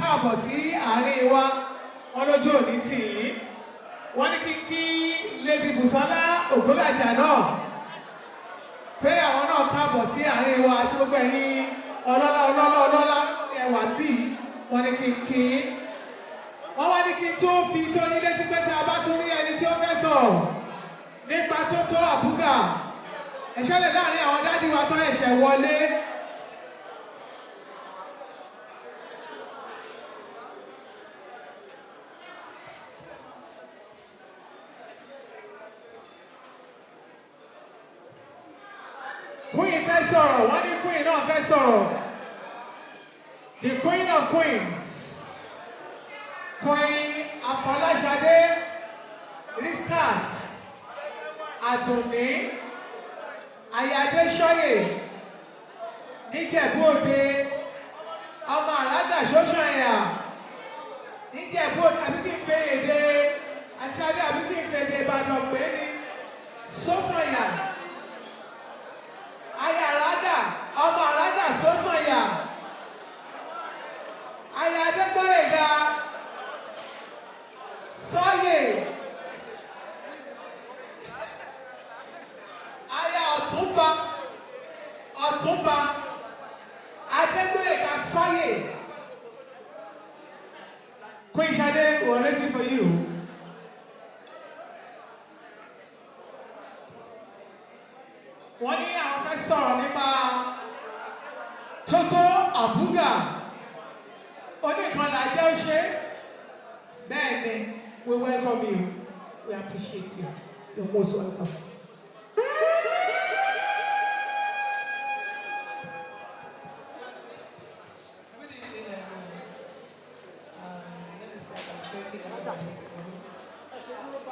káàbọ̀ sí àárín wa wọn lójú òní tì í wọ́n ní kí Lady Busola Ògbólàjà náà pé àwọn náà káàbọ̀ sí àárín wa àti gbogbo ẹ̀yin ọlọ́lá ẹwà bíi wọ́n ní kí kí n tó fi tó yín létí pé tí a bá tún rí ẹni tí ó fẹ́ sọ̀rọ̀ nípa tó tó àbúgà ẹ̀ṣẹ́lẹ̀ láàrin àwọn dádì wa tó ẹ̀ṣẹ̀ wọlé. Queen fẹ́ sọ̀rọ̀, wọ́n ní Queen náà fẹ́ sọ̀rọ̀. The Queen of Queens, Queen Afọláṣadé Riskat Adùnní Ayadéṣọ́yè níjẹ̀bú Òde, ọmọ Alága Ṣóṣànyà níjẹ̀bú Òde, àbí kí n fẹ́ èdè Aṣadé àbí kí n fẹ́ èdè Ìbàdàn pé ní Ṣóṣànyà. Aya Alága, ọmọ Alága Ṣóṣànyà. Aya Adégbóyèga Sọ́yè. Aya Ọ̀túnba Adégbóyèga Sọ́yè. Queen Ṣadé, we're waiting for you. Wọ́n ní àwọn fẹ́ sọ̀rọ̀ nípa Tótó Àbúgà. Oníkan là jẹ́ ó ṣe. Bẹ́ẹ̀ ni, we welcome you. We appreciate you. You're most welcome. Good evening, everyone. Let me start by thanking everybody for coming.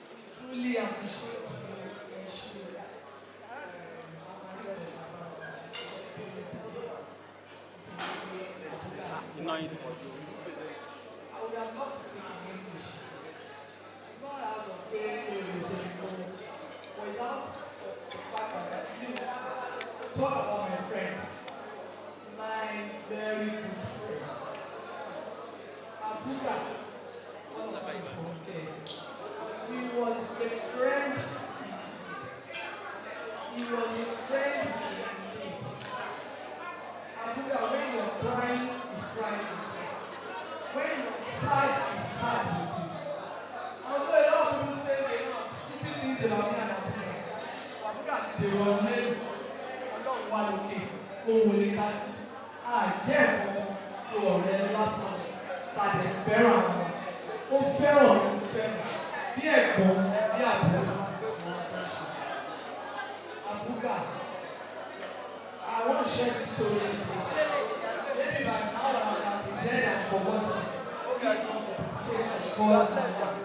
We truly appreciate it. Truly appreciate I would have loved to speak in English. It's not out of pain or resentment, but it's out of the fact that I didn't talk about my friend, my very good friend. Abuga, one of my friends. He was a friend. He was a friend in need. Abuga, when you're crying, is crying. When you're sad, is sad with you. Although a lot of people say they know stupid things about me and Abuga ti dèrò ọ̀lẹ́ ọlọ́run wà lókè ohun ìka àjẹ́ ẹ̀kọ́ tó ọ̀rẹ́ lásán tàbí fẹ́ràn àwọn ó fẹ́ràn ó fẹ́ràn bí ẹ̀gbọ́n bí àbúrò Abuga àwọn ìṣẹ́ ti sọ̀rọ̀ ìṣòro maybe by now I have been dead and forgotten if not for the sake of God and God.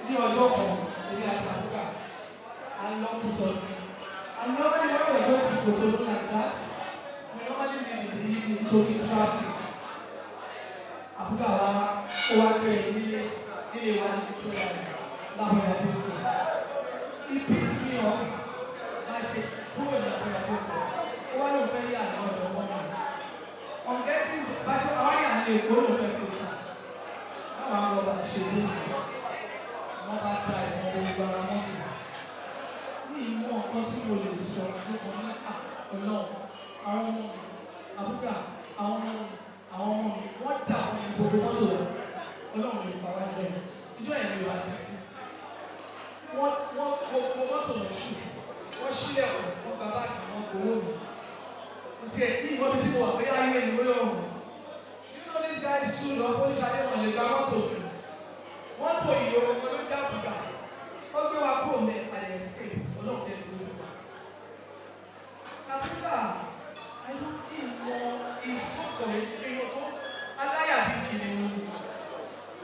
Ní ọjọ́ kan èmi àti Abuga I love Cotonou. And normally when we go to Cotonou like that, we normally live in the evening talking traffic. Abuga wa gbé nílé wa ní Victoria láwọn ìyàwó ìlú. He picked me up, máa ṣe kúrò ní àwọn ìyàwó ìlú. Ó wá lóun fẹ́ yà àwọn ọ̀dọ́ wọn náà. On getting bá ṣe àwọn yà ní èkó lóun fẹ́ fi ta. Báwo àwọn ọba ṣe lé mi? Wọ́n bá gba ìwọ̀n gbogbo ara mọ́tò. Ní ìmọ̀ ọ̀kan tí mo lè sọ nípa ní ọ̀nà àwọn ọmọ mi, Abuga, àwọn ọmọ mi, wọ́n dà fún gbogbo mọ́tò wọn. Ọlọ́run lè pa wá lẹ́nu. Ìjọ yẹn lè wá ti kú. Wọ́n gbogbo mọ́tò wọn ṣù. Wọ́n ṣílẹ̀ wọn bàbá àgbà wọn kò wó mi. Ntí ẹ̀ ní ìwọ́n tí mo wà pé ayé ìwé ọ̀hún. You know this guy stood up, ó ní sáré wọn lè gba mọ́tò mi. Mọ́tò yìí o, mo ló dá Abuga. Wọ́n gbé wa kúrò mẹ́ àlẹ́ escape. Ọlọ́run lè lọ sí wa. Abuga, I don't think ìsọ̀kọ̀ èèyàn tó aláyàbí kìnìún.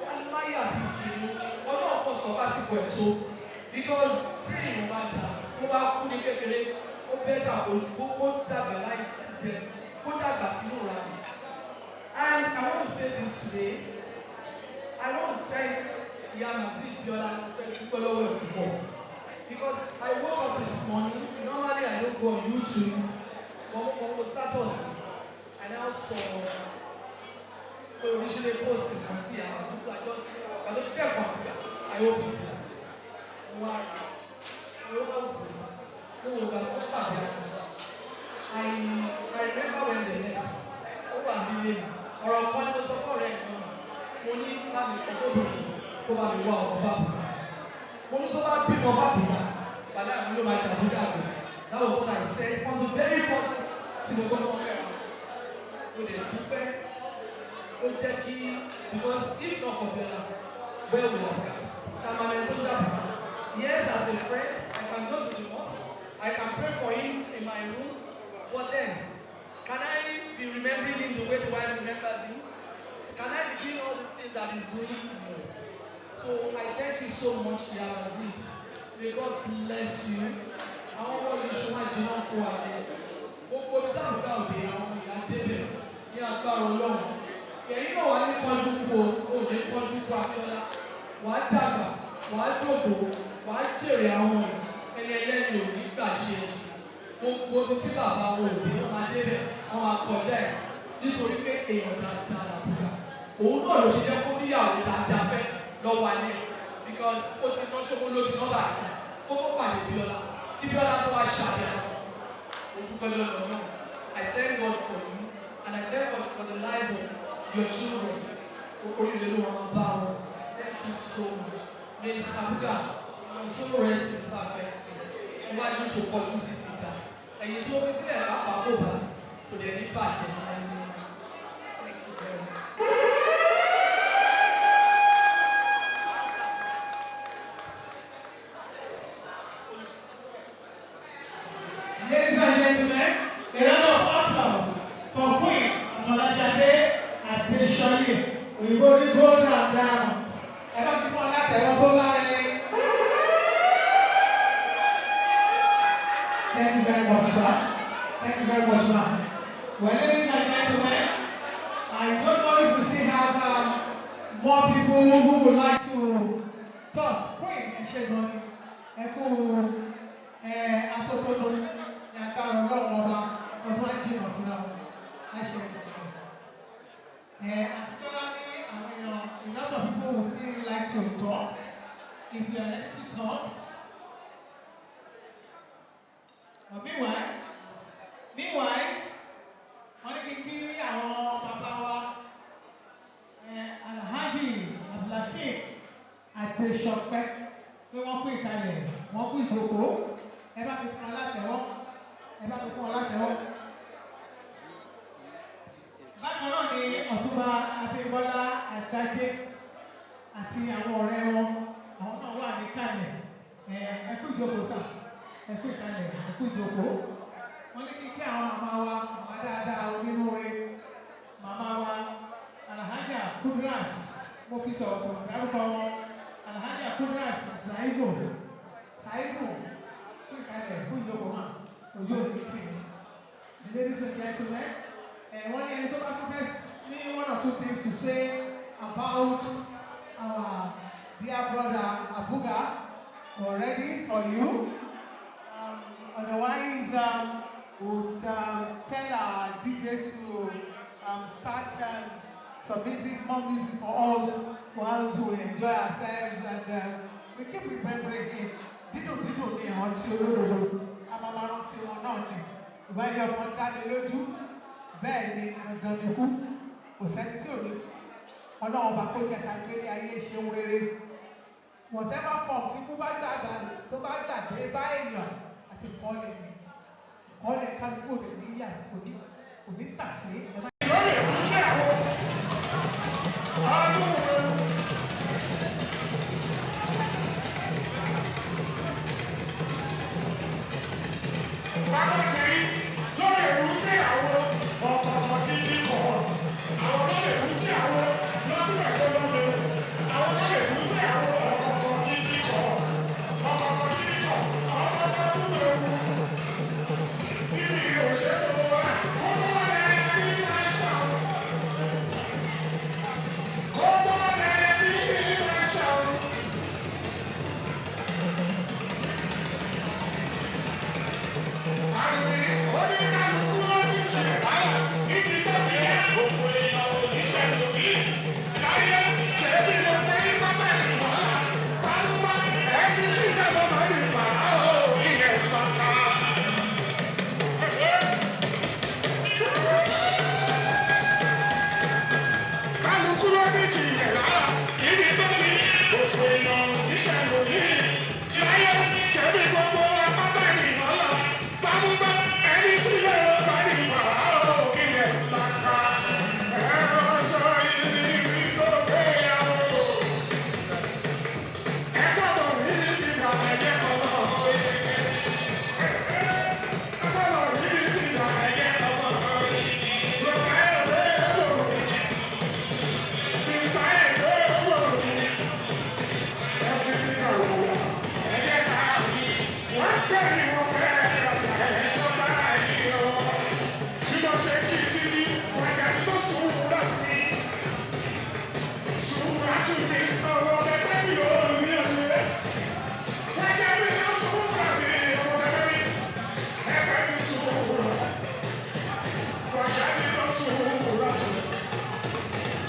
Aláyàbí kìnìún. Ọlọ́run kò sọ lásìkò ẹ̀ tó. Because tí èèyàn bá dà, ó bá kú ní kékeré, ó bẹ́tà kó dàgbà láì jẹ, kó dàgbà sínú ra. And I want to say this today. I want to thank Yamazi Biola for because I woke up this morning. Normally I don't go on YouTube, but on status, and I sọ original post kan tí àwọn tuntun àjọ sí àjọ tó kẹ́kọ̀ọ́ àgbà àyọ̀bí wà wò gbà tó pàdé àgbà. I remember when they met. Ó wà nílé ọ̀rọ̀ kan tó sọ fún ọ̀rẹ́ mi mo ní láti sọ fún mi kó bá mi wá ọ̀rọ̀ fàbùkà. Mo ní tó bá bímọ fàbùkà pàdé àwọn ló máa dàbí dàbí. That was what I said on the very first tí mo gbọ́ wọn fẹ́ràn. Mo lè dúpẹ́ ó jẹ́ kí because if not for Bella where we were Tamale tó dàbí. Yes, as a friend I can go to the mosque I can pray for him in my room but then can I be remembering him the way the wife remembers him? Can I be doing all these things that he's doing? No. So I thank you so much, Yazid. May God bless you. I want you to show my job for again. Gbogbo tí a gbà òde àwọn ìyá débẹ̀ ní agbára Ọlọ́run. Èyí náà wà ní kọjú kó o ní kọjú kó Abíọ́lá. Wà á dàgbà, wà á dòdò, wà á jèrè àwọn ẹni ẹlẹ́ni òní gbà ṣe. Gbogbo tí bàbá wọn òde wọn máa débẹ̀ wọn máa kọjá ẹ̀ nítorí pé èèyàn dáadáa làbúrò. Òun náà ló ṣe jẹ́ kó níyàwó dáadáa fẹ́ lọ́wọ́ alẹ́ because ó ti ná ṣókó ló ti ná bàtà ó tó pàdé Bíọ́lá kí Bíọ́lá tó wá ṣàbíà ojúkọ́ lọ́nà náà. I thank God for you and I thank God for the lives of your children. Oríire ló wọn bá wọn. Thank you so much. Ms. Abuga, you so rest in perfect peace. Iwájú tó kọjú sí ti dá. Ẹ̀yin tó fi sílẹ̀ lápá kó bá kò dẹ̀ ní bàjẹ́ láyé. Thank you very much. Ladies and gentlemen, a round of applause for Queen Amalashade Adeshoye. We go to go down down. I got people like that. Thank you very much, sir. Thank you very much, ma'am. Well, ladies and gentlemen, I don't know if we still have more people who would like to talk. Queen Eshegoni, Eku, Atotono. A lot of people will still like to talk. If you are ready to talk. But meanwhile, only kiki àwọn bàbá wa Alhaji Abdulhakeem Adeshope pé wọ́n kú ìkàlẹ̀ wọ́n kú ìdòfó ẹ bá mi fún ọ látẹ̀wọ́. Bákan náà ni Ọ̀túnba Abímbọ́lá Àgbájé àti àwọn ọ̀rẹ́ wọn àwọn náà wà níkàlẹ̀ ẹ kú ìjókòó sà ẹ kú ìkàlẹ̀ ẹ kú ìjókòó. Wọ́n ní kí àwọn màmá wa màmá dáadáa onínúure màmá wa Alhaja Kudrat mo fi tọ̀wọ̀tọ̀wọ̀ dárúkọ wọn Alhaja Kudrat Saigo kú ìkàlẹ̀ kú ìjókòó hàn. Ladies and gentlemen, one or two things to say about our dear brother Abuga. We're ready for you. Otherwise, we'll tell our DJ to start some music, more music for us whilst we enjoy ourselves and we keep remembering him. Dido ni àwọn tí olódodo. Amamaran tí wọn náà ní ìwádìí ọkàn dáni lójú bẹ́ẹ̀ ni dandan ni kú kò sẹ́ni tí ò ní Ọlọ́run bá kó jẹ́ ká gbé ní ayé ṣe ń rere whatever form tí kú bá gbàgbà tó bá gbàgbé bá èèyàn àti kọ́lẹ̀ kálukú òde níyà kò ní tà sí ẹ̀ma. lórí ìrúnjẹ́ àwọn ọdún bákan tí lórí ìrúnjẹ́ àwọn ọ̀pọ̀lọpọ̀ títí kọ̀ àwọn lórí ìrúnjẹ́ àwọn lọ́sibẹ̀ tó lọ́dẹ àwọn lórí ìrúnjẹ́ àwọn ọ̀pọ̀lọpọ̀ títí kọ̀ ọ̀pọ̀lọpọ̀ títí kọ̀ àwọn ọ̀pọ̀lọpọ̀ tó lọ́wọ́ níbi òṣèlú wa kó tó wà lẹ́yìn ní ìwà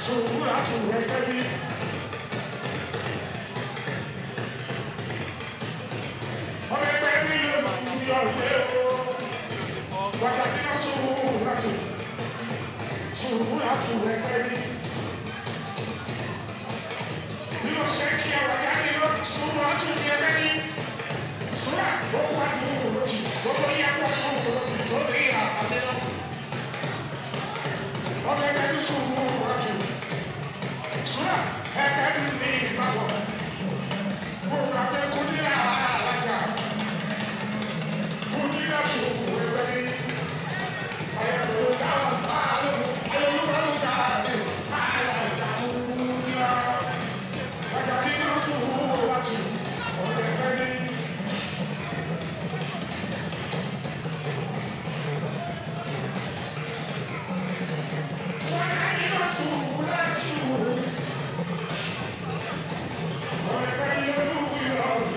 Sùúrù àti wẹ́kẹ́ bí. Ọmọ ẹgbẹ́ mi ló máa ń yọ ilé o. Wákàtí náà sùúrù àti wẹ́kẹ́ bí. Bí wọ́n ṣe kí ọ̀rọ̀ jáde lọ, sùúrù àti wẹ́kẹ́ bí. Sùúrù ó wà ní òwúrọ̀ tí gbogbo yẹ kó fún òwúrọ̀ tí tó ní ìhà àbẹ́ náà. Ọmọ ẹgbẹ́ mi sùúrù àti sùúrù ẹgbẹ́ mi ní ìgbàgbọ́. Mo gbà pé kò ní àlàáfíà. Kò ní láti òkú ẹgbẹ́ mi. Ayẹ̀wò dáhùn báàlù. Ayẹ̀wò dáhùn Oh,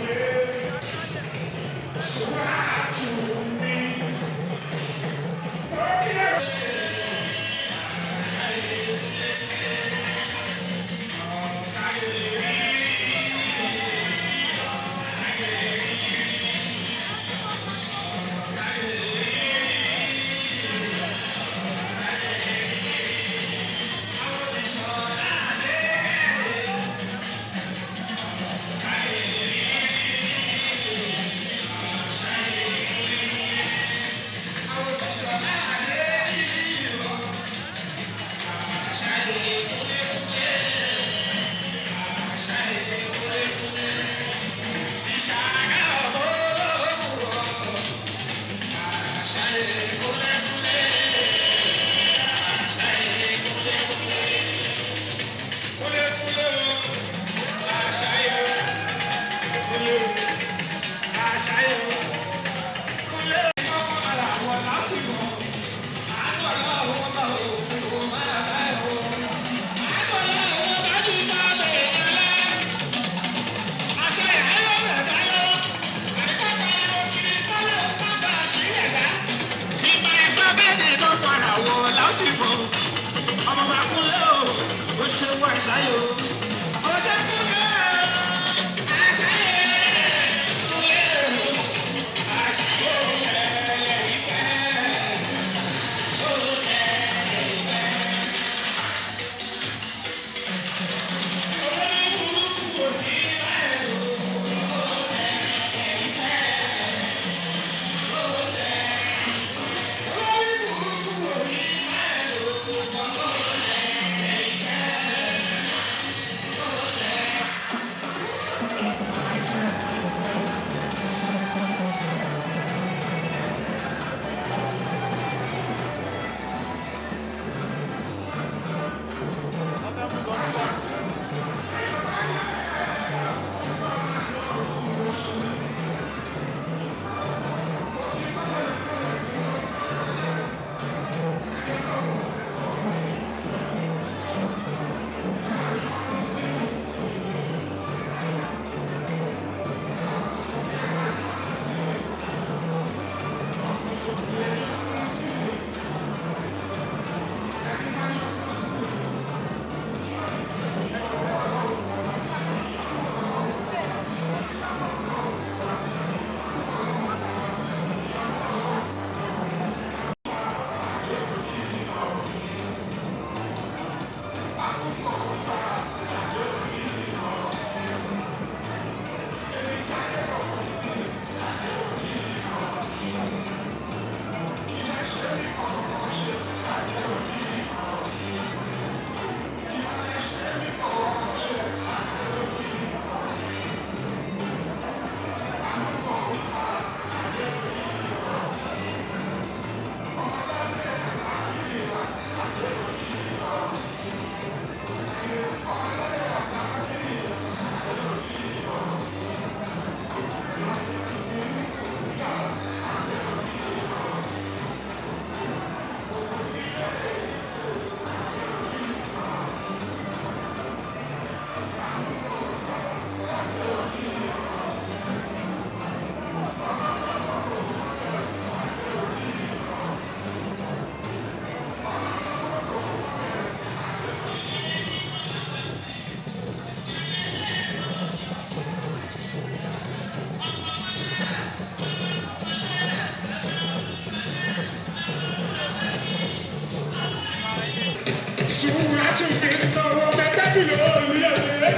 sùúrà tún mi lọ́wọ́ bẹ́ẹ̀ bí lórí ọ̀lẹ́.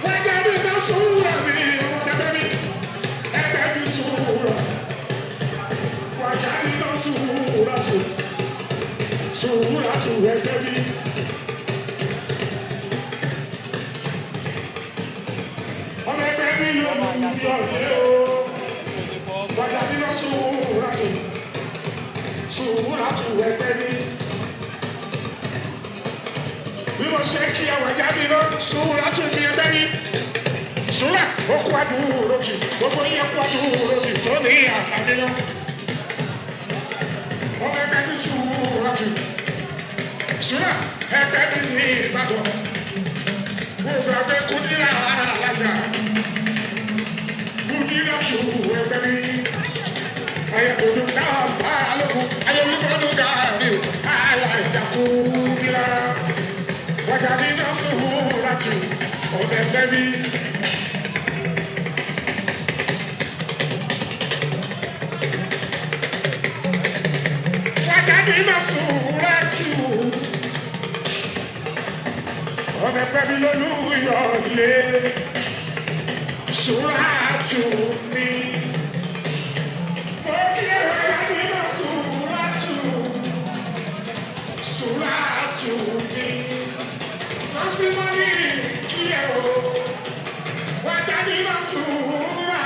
Wájáde náà sùúrà mi ọ̀tẹ̀bẹ̀ mi ẹgbẹ́ mi sùúrà. Wájáde náà sùúrà tún ẹgbẹ́ mi. Ọmọ ẹgbẹ́ mi lórí ọ̀lẹ́ o. Wájáde náà sùúrà tún ẹgbẹ́ mi. Bí mo ṣe kí àwọn jáde lọ, sùúrà tún mi ẹgbẹ́ mi. Sùúrà ó kó àdúró jù, gbogbo yẹn kó àdúró jù tó ní àkàdé lọ. Ọmọ ẹgbẹ́ mi sùúrà tún. Sùúrà ẹgbẹ́ mi ní Ìbàdàn. Gbogbo àgbẹ̀ Kúdírà alájà. Kúdírà tún ẹgbẹ́ mi. Ayọ̀dún náà bá a lókun, ayọ̀dún gàrí o, aláìjà Kúdírà. Wájáde náà sùúrà tún ọ̀dẹ̀ bẹ́bí. Wájáde náà sùúrà tún ọ̀dẹ̀ bẹ́bí lólúyọ̀lé. Sùúrà tún mi. Mo kí ẹ wájáde náà sùúrà tún mi. Masimani kiyo, wajadi na sura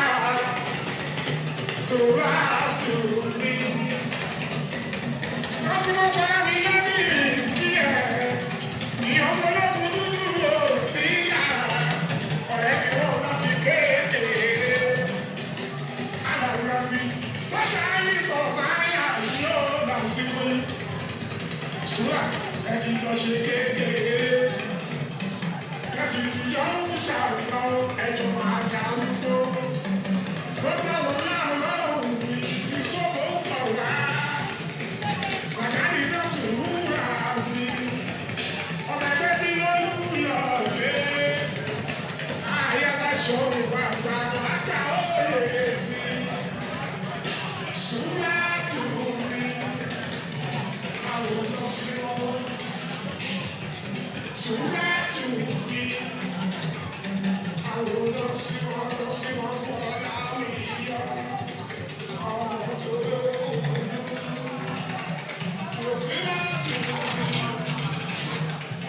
tuni. Masimani yani kiyo, iyomolo kududu siya, ọ̀rẹ́ mi wọ́n láti kékeré. Alarabi, wájà ìbọn máa yà yóò lọ sí mi. Sura ẹ ti jọ ṣe kékeré. Kasi ti yọ ń ṣàlùkọ ẹjọ́ máa ṣàlùkọ. Gbogbo wọn láwọn òbí ìṣòro ń bọ̀ wá. Bàjáde náà sùúrà mi. Ọmọ ẹgbẹ́ bí lólúyọ̀ lé. Ayẹyẹ sọ̀rọ̀ bàbá àgbà òye mi. Sùúrà tù mí. Àwọn lọ sí wọn. Sùúrà tù mí. Àwọn lọ sí wọn fọlá mi yọ. Ọmọ tó lókun. Kò sí láti mọ̀.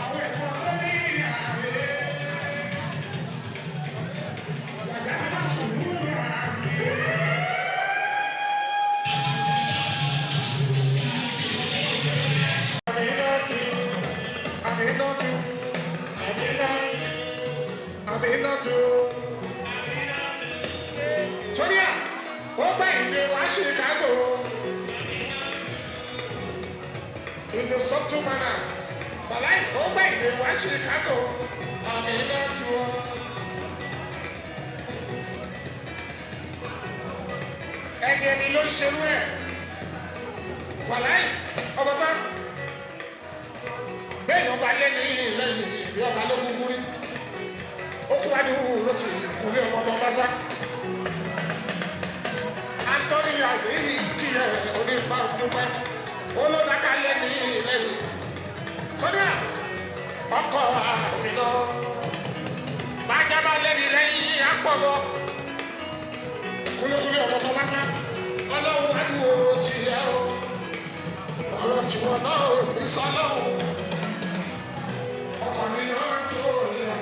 Àwọn ẹ̀kọ́ tó ní àárẹ̀. Wàjáde náà sùúrà mi. Aminatu. Toria, ó gbà ìdè wá Chicago. Ìlú Sọ́túmánà. Bàláì, ó gbà ìdè wá Chicago. Aminatu. Ẹni ló ń ṣerú ẹ̀. Bàláì, ọbọ̀sá. Bẹ́ẹ̀ ni ọba lé ní lẹ́yìn ìbí ọba ló kúkú rí. Ó kú adúrú ló ti kúlé ọmọ tó bá sá. Anthony Àgbéyí kí ẹ onípa dúpẹ́. Ó ló dáká lé ní lẹ́yìn. Torí ọkọ̀ àmì náà. Bájábá lé ní lẹ́yìn àpọ̀lọ́. Kúlékúlé ọmọ tó bá sá. Ọlọ́run adúrú ti yẹ o. Ọ̀rọ̀ tí wọn náà ò ní sọ́lọ́run. Ọkọ̀ mi náà tó yẹ.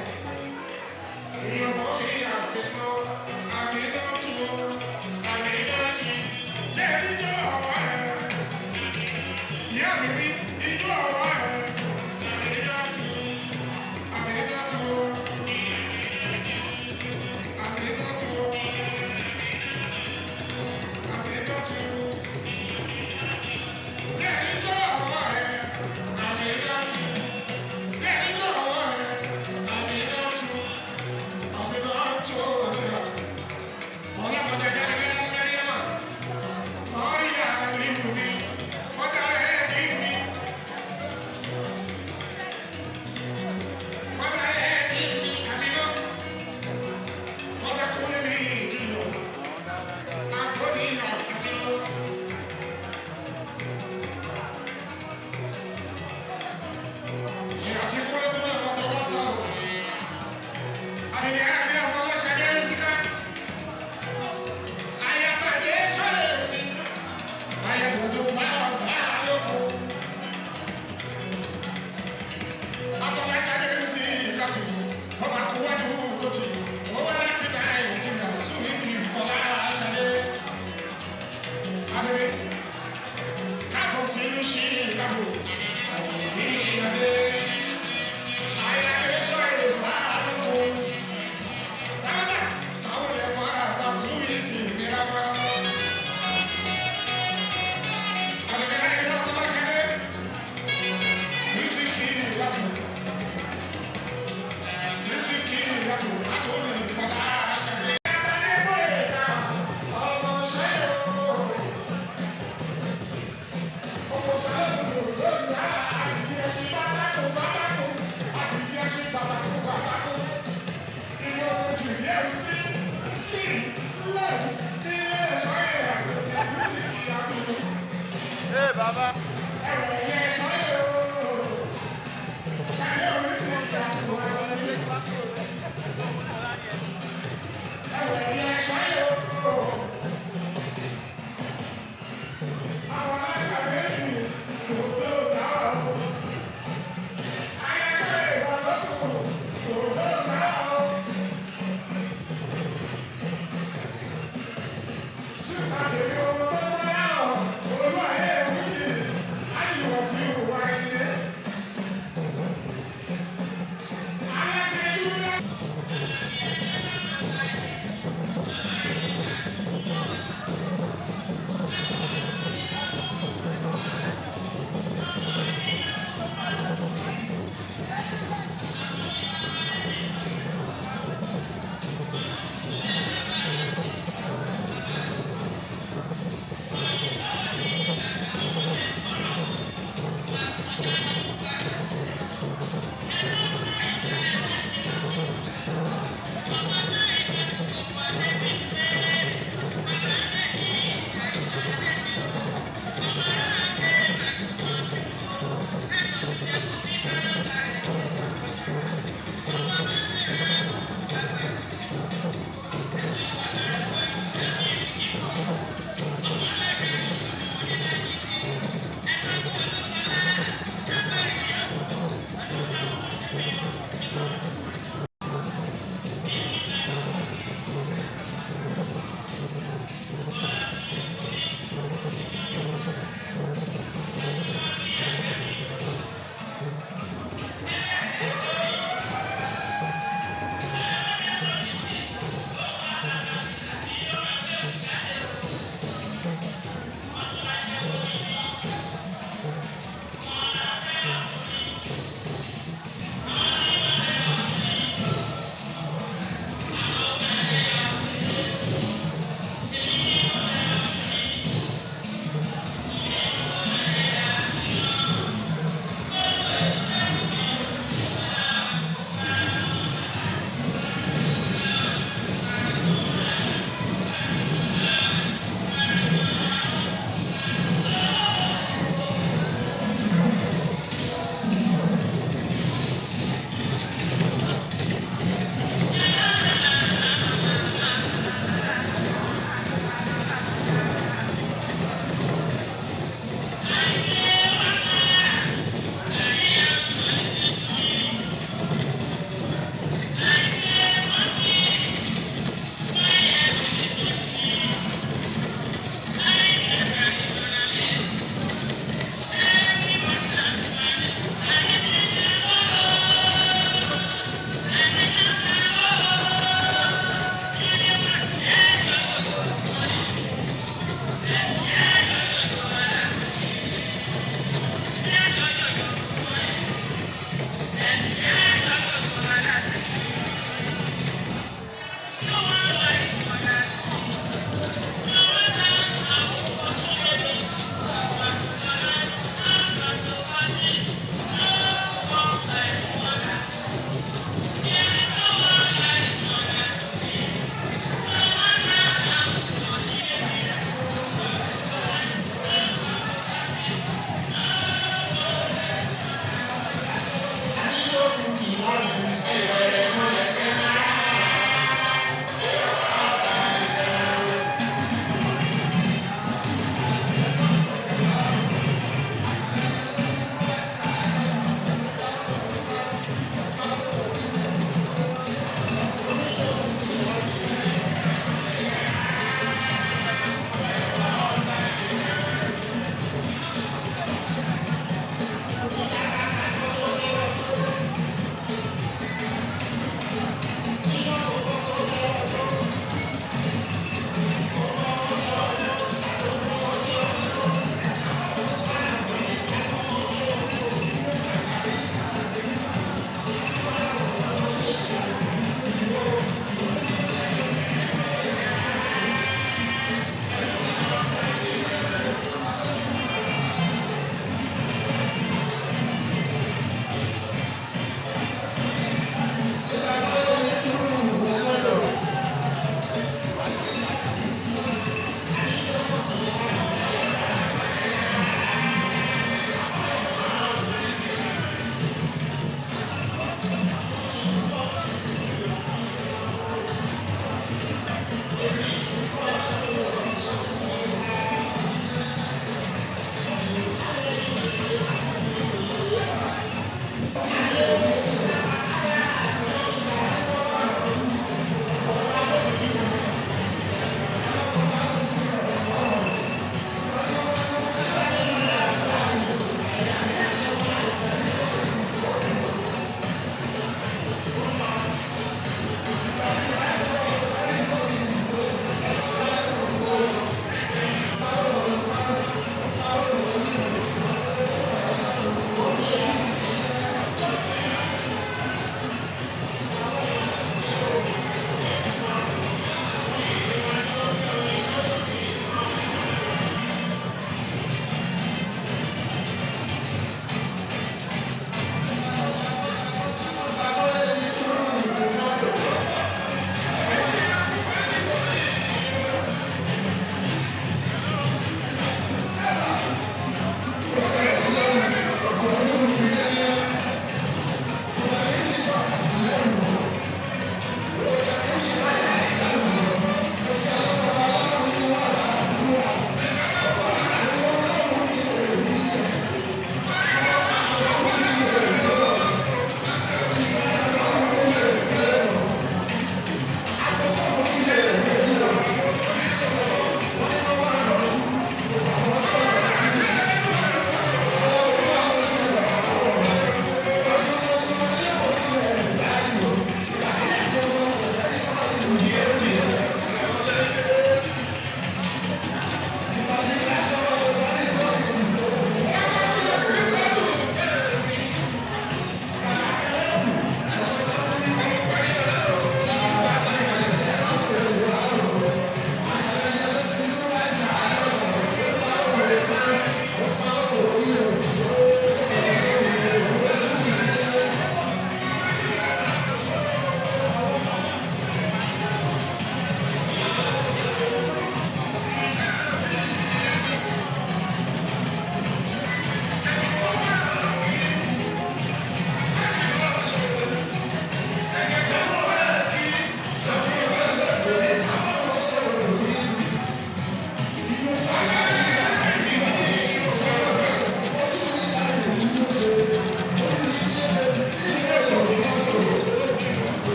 Thank you.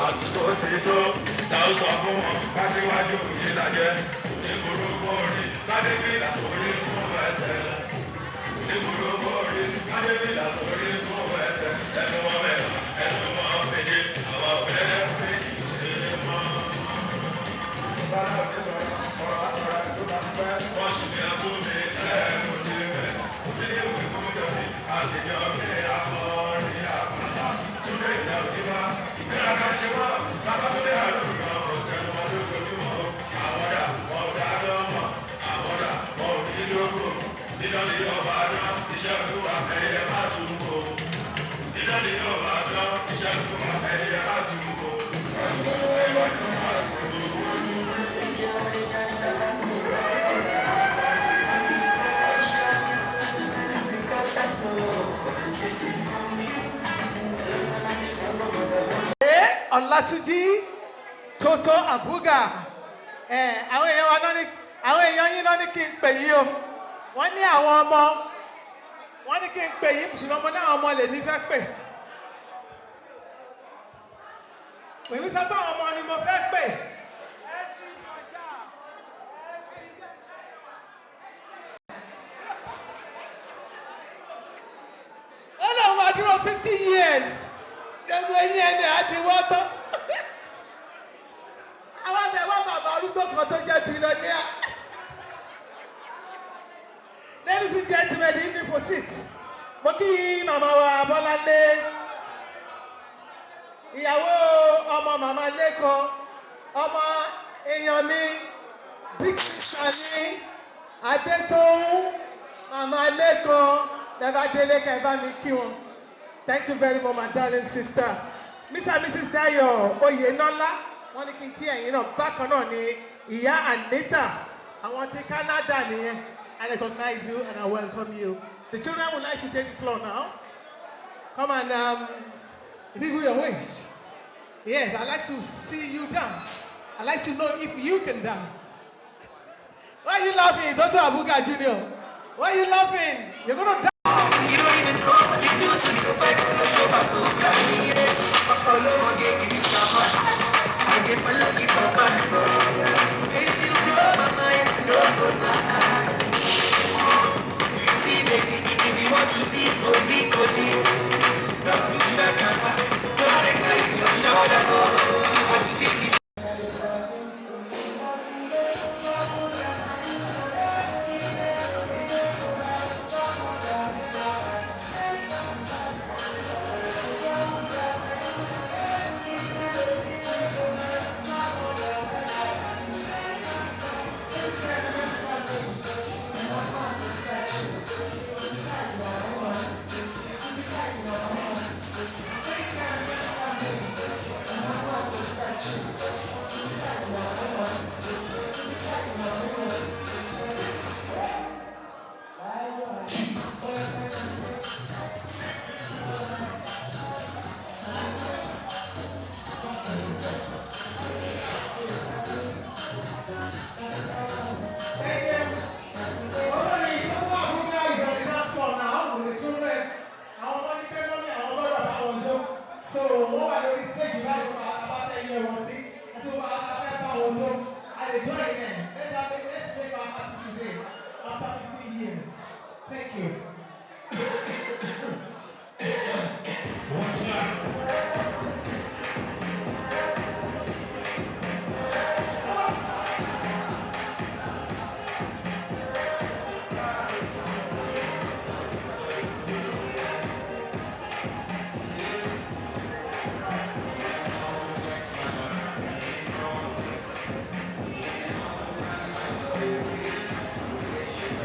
àsìkò ti tó táwọn sọ fún wọn káṣíwájú yìí lájẹ onígbòrógbò orí ládébílà sórí fún ẹsẹ̀ onígbòrógbò orí ládébílà sórí fún ẹsẹ̀ ẹnu wọn mẹ́ta ẹnu wọn fèdè àwọn fẹ́ẹ́ fi ṣe mọ́. bàbá mi sọ̀rọ̀ ọ̀rọ̀ àsọ̀rọ̀ tó bá pẹ́ wọ́n sì ní abúlé ẹ̀ẹ́dùn ní rẹ̀ kò sí ní ìwé fún jọ̀bí àtijọ́ mi akọrin àpàlà tó lè dá òkè bá. Ọlátúnjí Tótó Àbúgà àwọn èèyàn wa náà ní àwọn èèyàn yín náà ní kí n pè yín o wọ́n ní àwọn ọmọ wọ́n ní kí n pè yín ṣùgbọ́n mo ní àwọn ọmọ lè ní fẹ́ pè pèmí sọ pé àwọn ọmọ ni mo fẹ́ pè. ó lóun máa dúró 50 years gbogbo ẹ̀yin ẹni àti wọ́tọ́ àwọn àtẹ̀wọ́ bàbá arúgbó kan tó jẹ́ billionaire. Ladies and gentlemen, the evening for sit. Mo kí màmá wa Bọ́láńlé ìyàwó ọmọ màmá Lẹ́kan ọmọ èèyàn mi big sister mi Adétóhùn màmá Lẹ́kan bẹ́ẹ̀ délé ká ẹ bá mi kí wọn. Thank you very much, my darling sister. Mr. and Mrs. Dayo Oyenola, wọ́n ní kí n kí ẹ̀yin náà bákan náà ni ìyá Anita, àwọn ti Canada nìyẹn. I recognize you and I welcome you. The children would like to take the floor now. Come and wiggle your waist. Yes, I'd like to see you dance. I'd like to know if you can dance. Why are you laughing, Dr. Abuga Jr.? Why are you laughing? You're going to dance. You don't even know what you do to me. Fight for the show, but look like me. All over again, give me some fun. I get my lucky for fun. If you blow my mind, no good night. See, baby, if you want to leave, go leave, go leave. Don't look back at me. Don't act like you're short of all. I think it's Thank you. What's that?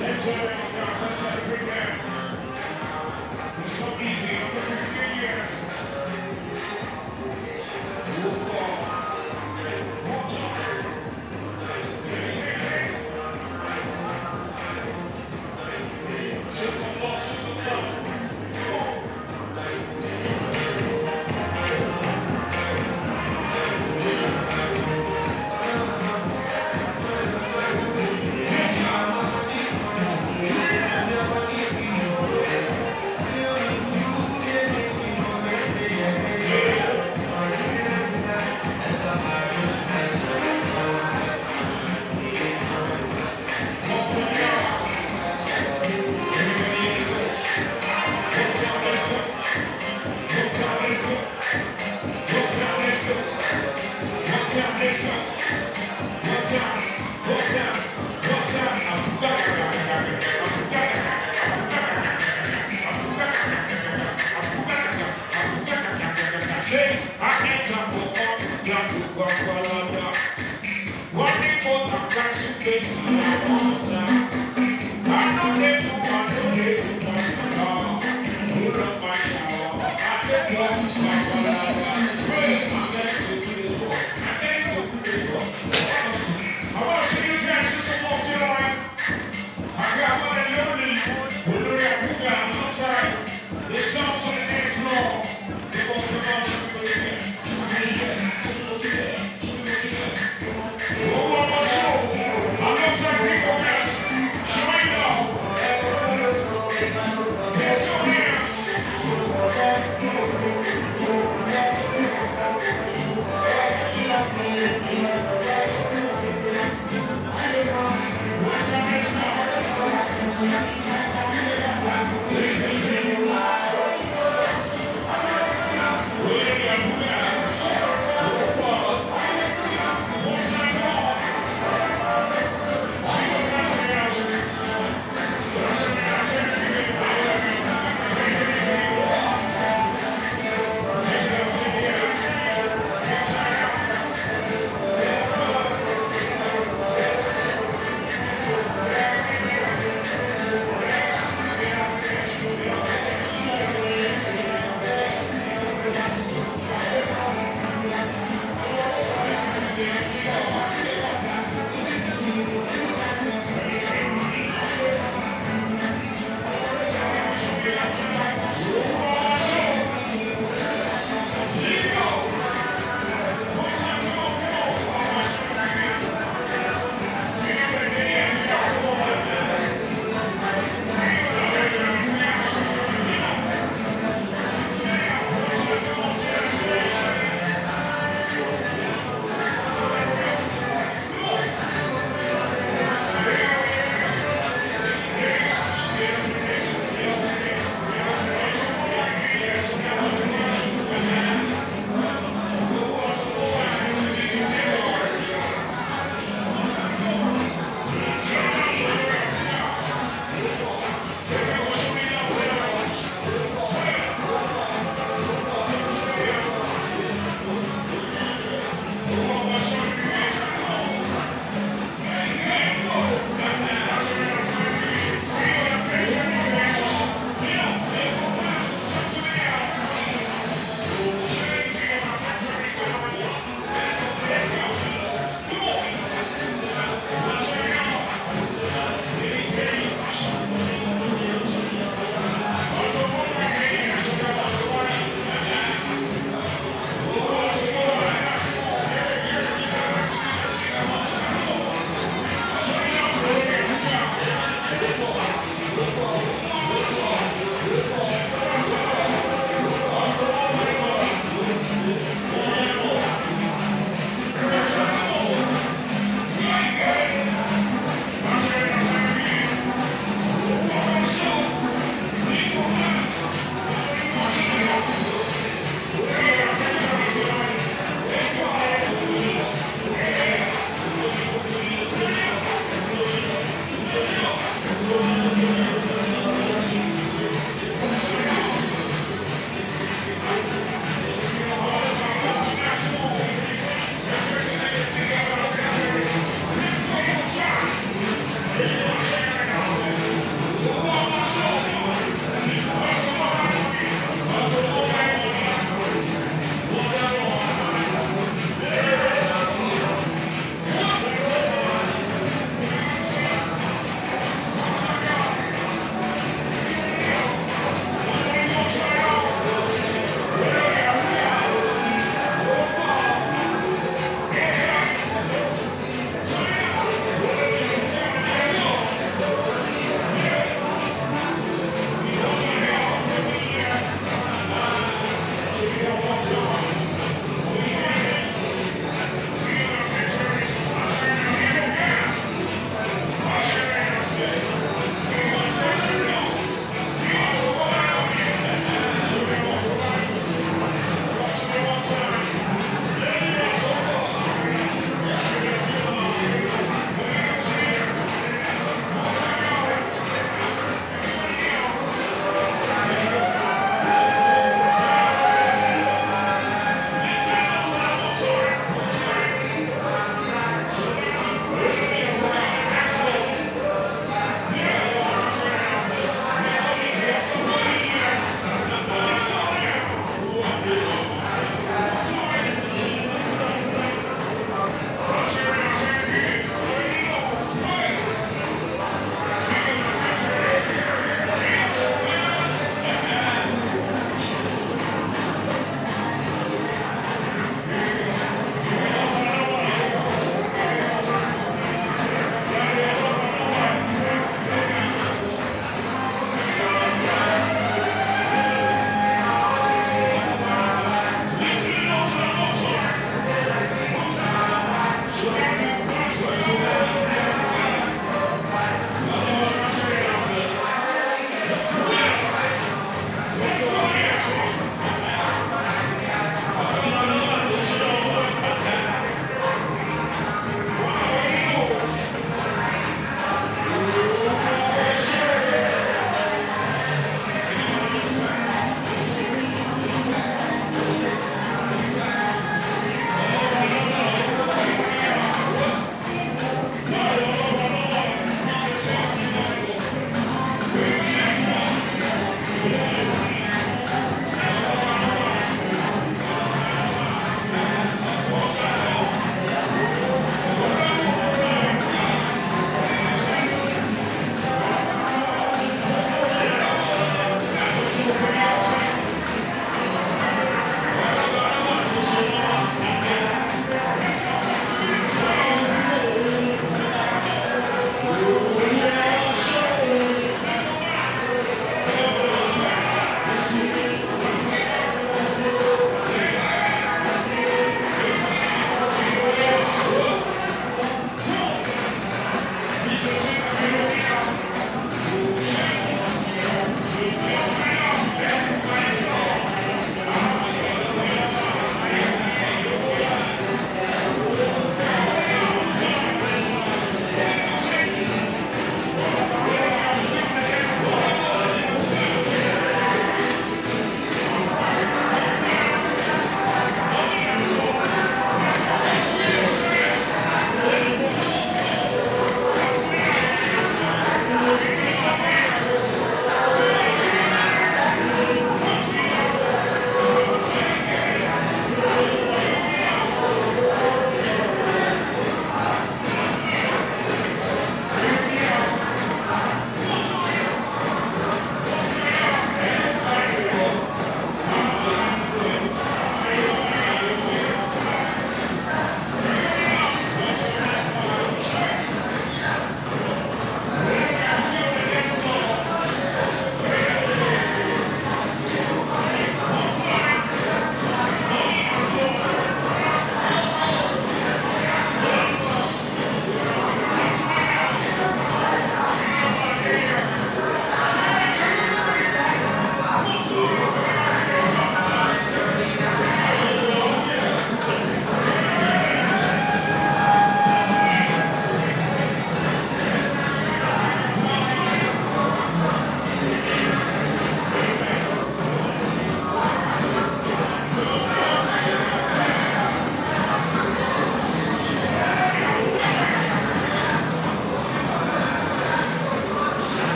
Let's go, let's celebrate that.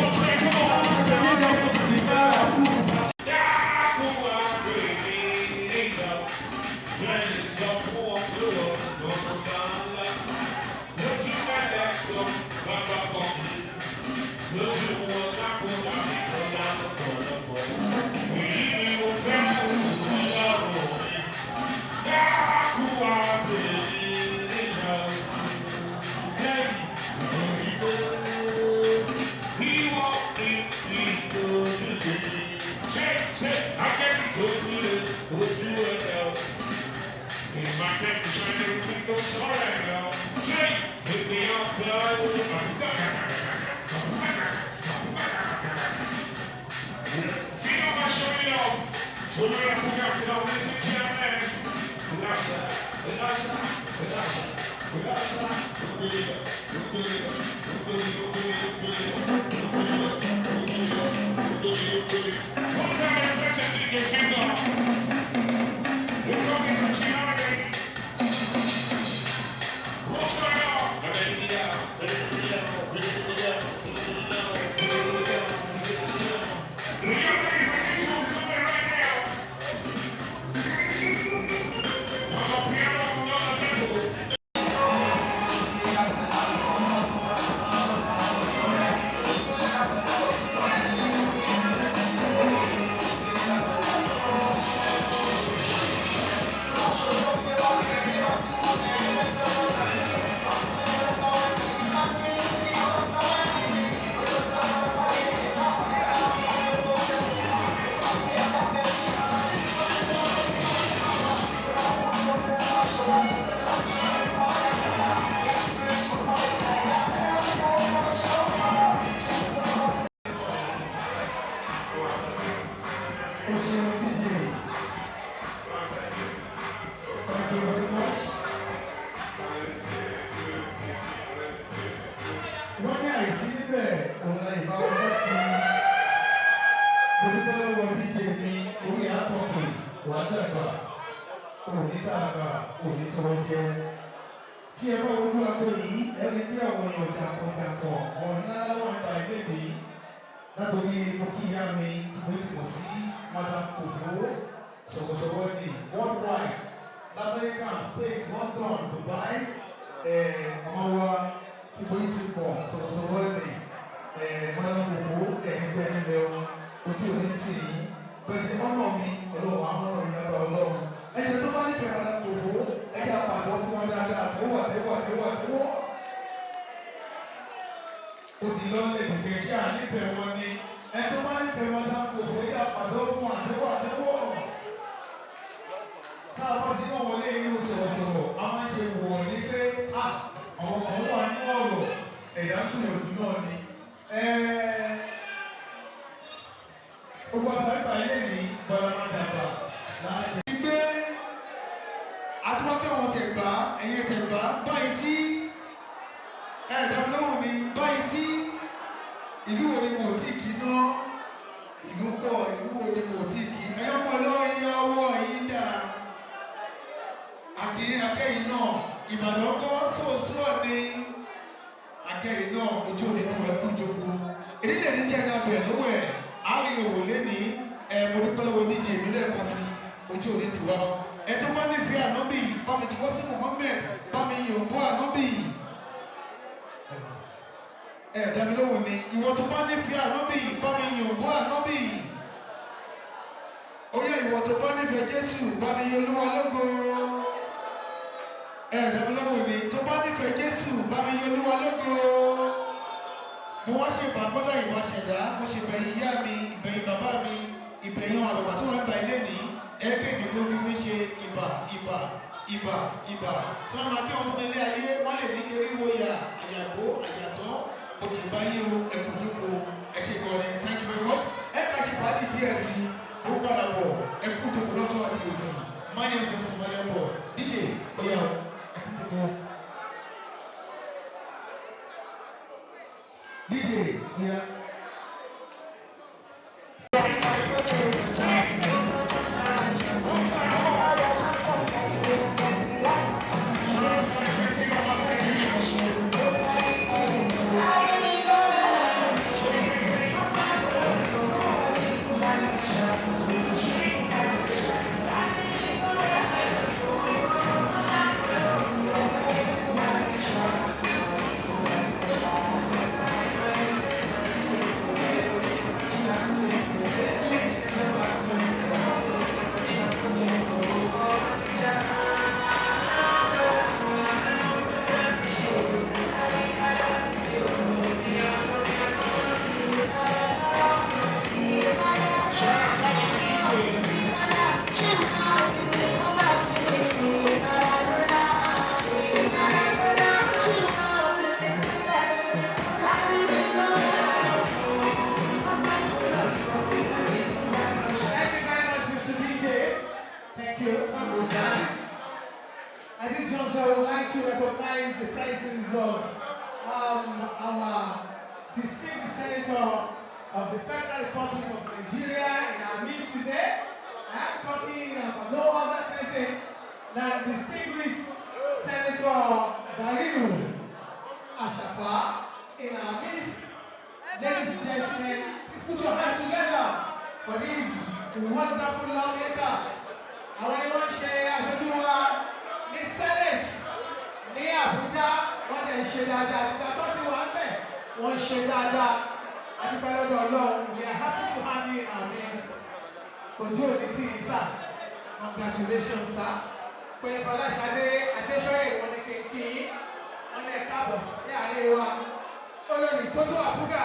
Thank you. of the Federal Republic of Nigeria in our midst today. I am talking about no other person than distinguished Senator Dariu Ashafa in our midst. Ladies and gentlemen, please put your hands together for this wonderful lawmaker. Àwọn ni wọ́n ṣe aṣojú wa ní Senate ní Abuja, wọ́n lè ṣe dáadáa àti ìgbà tó ti wà ń bẹ̀, wọ́n ṣe dáadáa. Adúpẹ́ lọ́dọ̀ Ọlọ́run, we are happy to have you in our midst. Ojú òní tí yìí sà, congratulations sir. Pé Fọláṣadé Adéṣọ́yè wọ́n ní kékeré, wọ́n lè káàbọ̀ sí àárẹ̀ wa. Olórí Tótó Àbúgà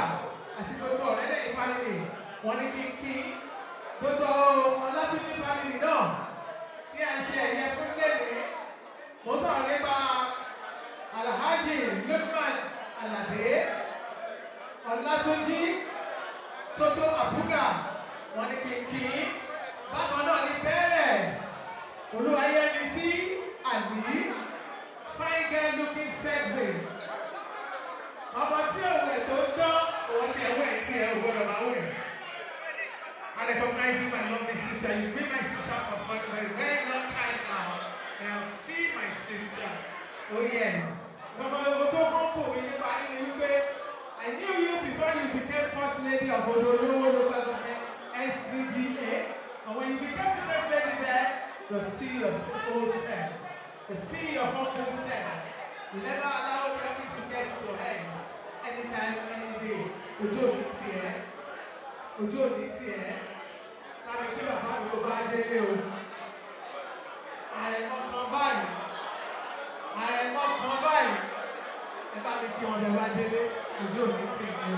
àti gbogbo ọ̀rẹ́ lẹ́yìn fámìlì, wọ́n ní kékeré. Gbogbo Ọlátúnjí fámìlì náà tí a ń ṣe ẹ̀yẹ fún lẹ́nu. Mo sọ̀rọ̀ nípa Alhaji Lukman Alade, Ọlátúnjí Tótó Àbúgà, wọ́n ní kékeré. Bákan náà ní bẹ́ẹ̀rẹ̀ Olúwayẹmísí Àlí, fine girl looking sexy. Ọmọ tí òun ẹ̀ tó ń dán, òun ti ẹ̀wọ̀ ẹ̀ tí ẹ̀ gbọ́dọ̀ máa wẹ̀. I recognize you, my lovely sister. You've been my sister for a very long time now. And I'll see my sister. Oh yes. I knew you before you became First Lady of Odolowo Local Government, SDGA. And when you became the First Lady there, you'll see your simple self. You'll see your humble self. You never allow the office to get to your head. Anytime, any day. Ojo ni tiẹ̀. Ojo ni tiẹ̀. Tàbí kí bàbá mi kò bá délé o. Àrẹ̀mọ kan báyìí. Àrẹ̀mọ kan báyìí. Ẹ bá mi kí wọn bẹ bá délé. Ojo ni tiẹ̀ o.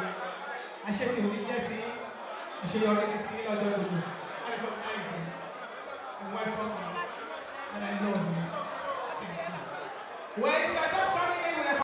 Àṣetì òní jẹ́ ti àṣeyọrí ní ti lọ́jọ́ gbogbo. I recognize you. I welcome you. And I love you. Thank you. Well, you are just coming in with a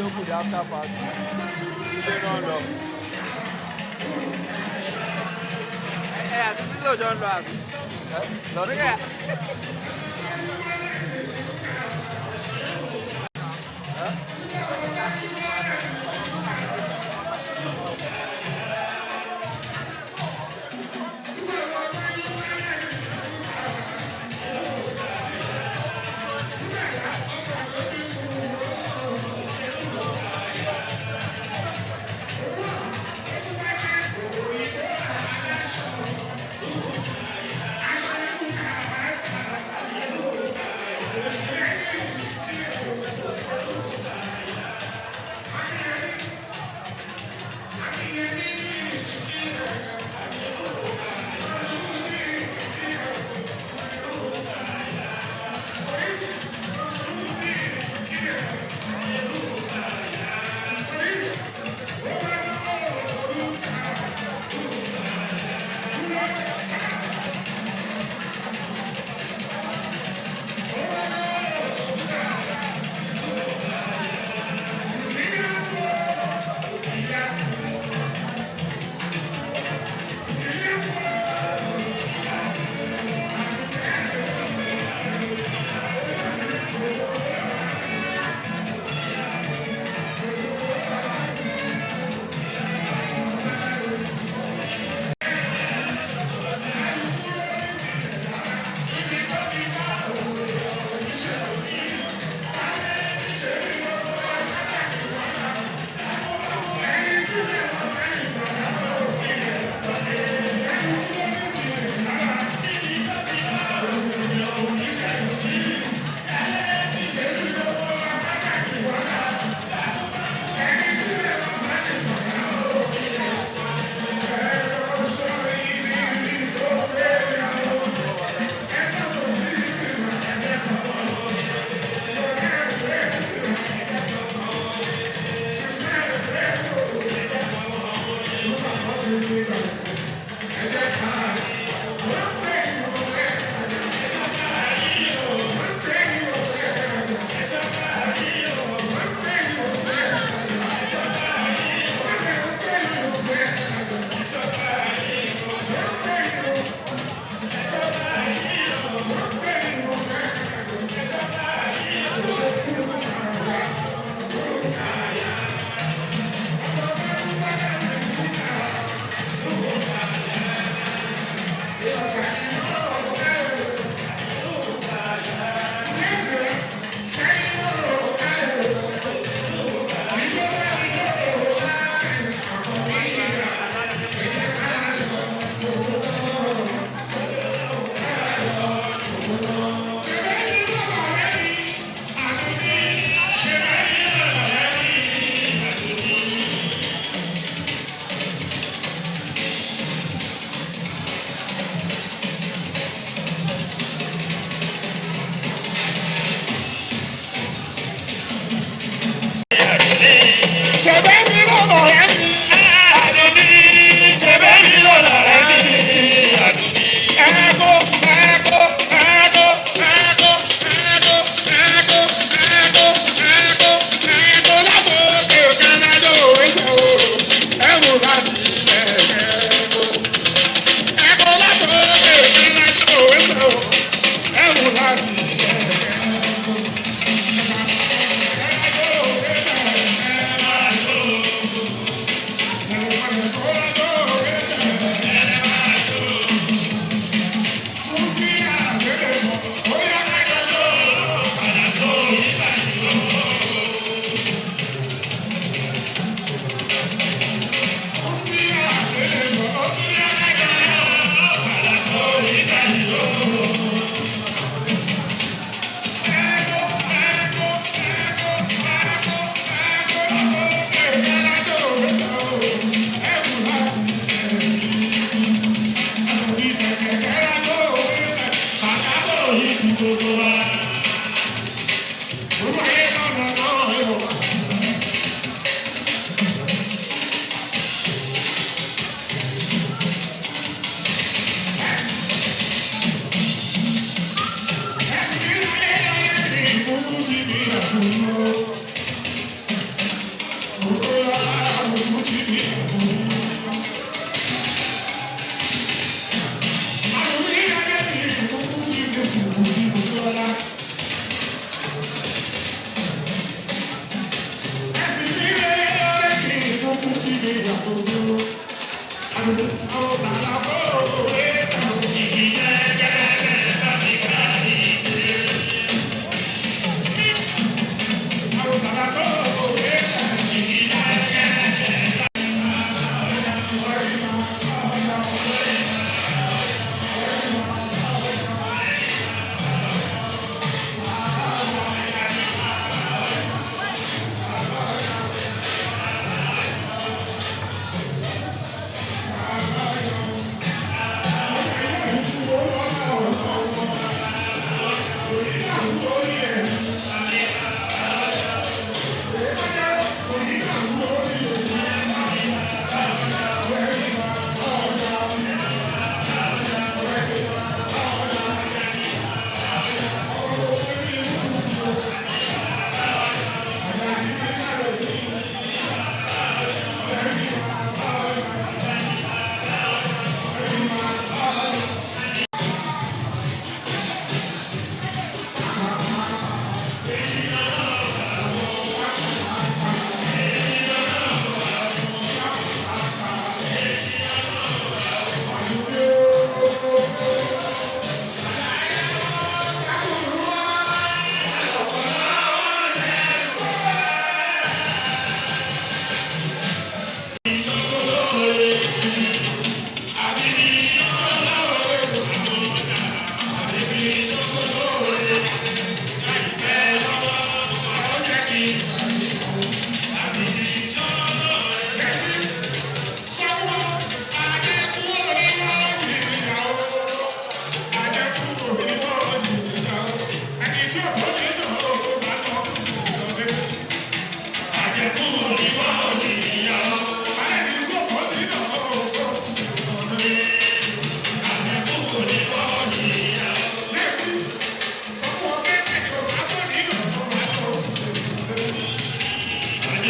yòókù di after party ilé náà lọ. ẹ àti sílò jọ ń lọ àbí. lọ sí. Thank you.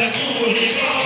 Àjẹkù òní bá